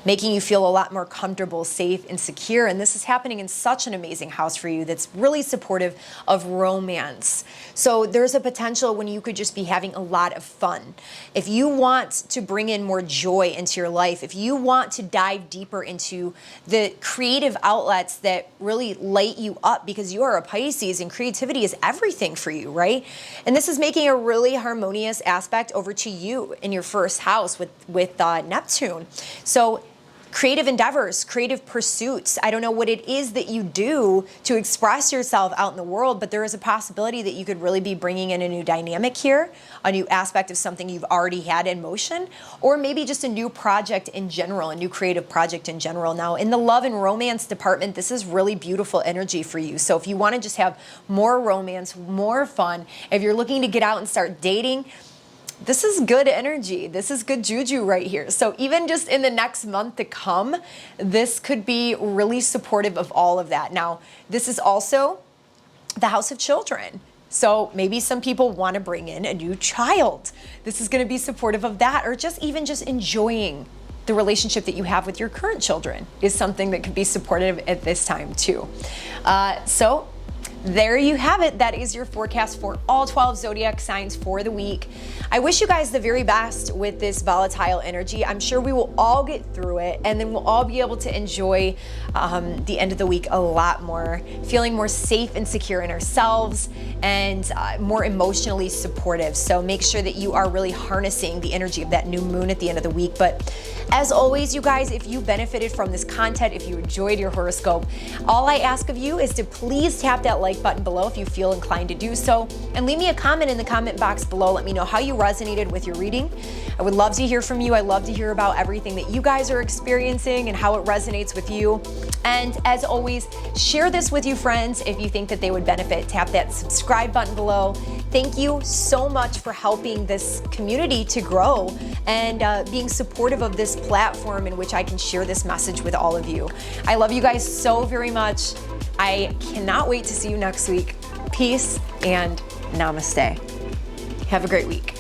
Speaker 2: making you feel a lot more comfortable, safe, and secure. And this is happening in such an amazing house for you that's really supportive of romance. So there's a potential when you could just be having a lot of fun. If you want to bring in more joy into your life, if you want to dive deeper into the creative outlets that really light you up, because you are a Pisces and creativity is everything for you, right? And this is making a really harmonious aspect over to you in your 1st house with Neptune. So creative endeavors, creative pursuits. I don't know what it is that you do to express yourself out in the world, but there is a possibility that you could really be bringing in a new dynamic here, a new aspect of something you've already had in motion, or maybe just a new project in general, a new creative project in general. Now, in the love and romance department, this is really beautiful energy for you. So if you want to just have more romance, more fun, if you're looking to get out and start dating, this is good energy. This is good juju right here. So even just in the next month to come, this could be really supportive of all of that. Now, this is also the house of children. So maybe some people want to bring in a new child. This is going to be supportive of that, or just enjoying the relationship that you have with your current children is something that could be supportive at this time too. So there you have it. That is your forecast for all 12 zodiac signs for the week. I wish you guys the very best with this volatile energy. I'm sure we will all get through it, and then we'll all be able to enjoy the end of the week a lot more, feeling more safe and secure in ourselves, and more emotionally supportive. So make sure that you are really harnessing the energy of that new moon at the end of the week. But as always, you guys, if you benefited from this content, if you enjoyed your horoscope, all I ask of you is to please tap that like button below if you feel inclined to do so, and leave me a comment in the comment box below. Let me know how you resonated with your reading. I would love to hear from you. I love to hear about everything that you guys are experiencing and how it resonates with you. And as always, share this with your friends if you think that they would benefit. Tap that subscribe button below. Thank you so much for helping this community to grow and being supportive of this platform in which I can share this message with all of you. I love you guys so very much. I cannot wait to see you next week. Peace and namaste. Have a great week.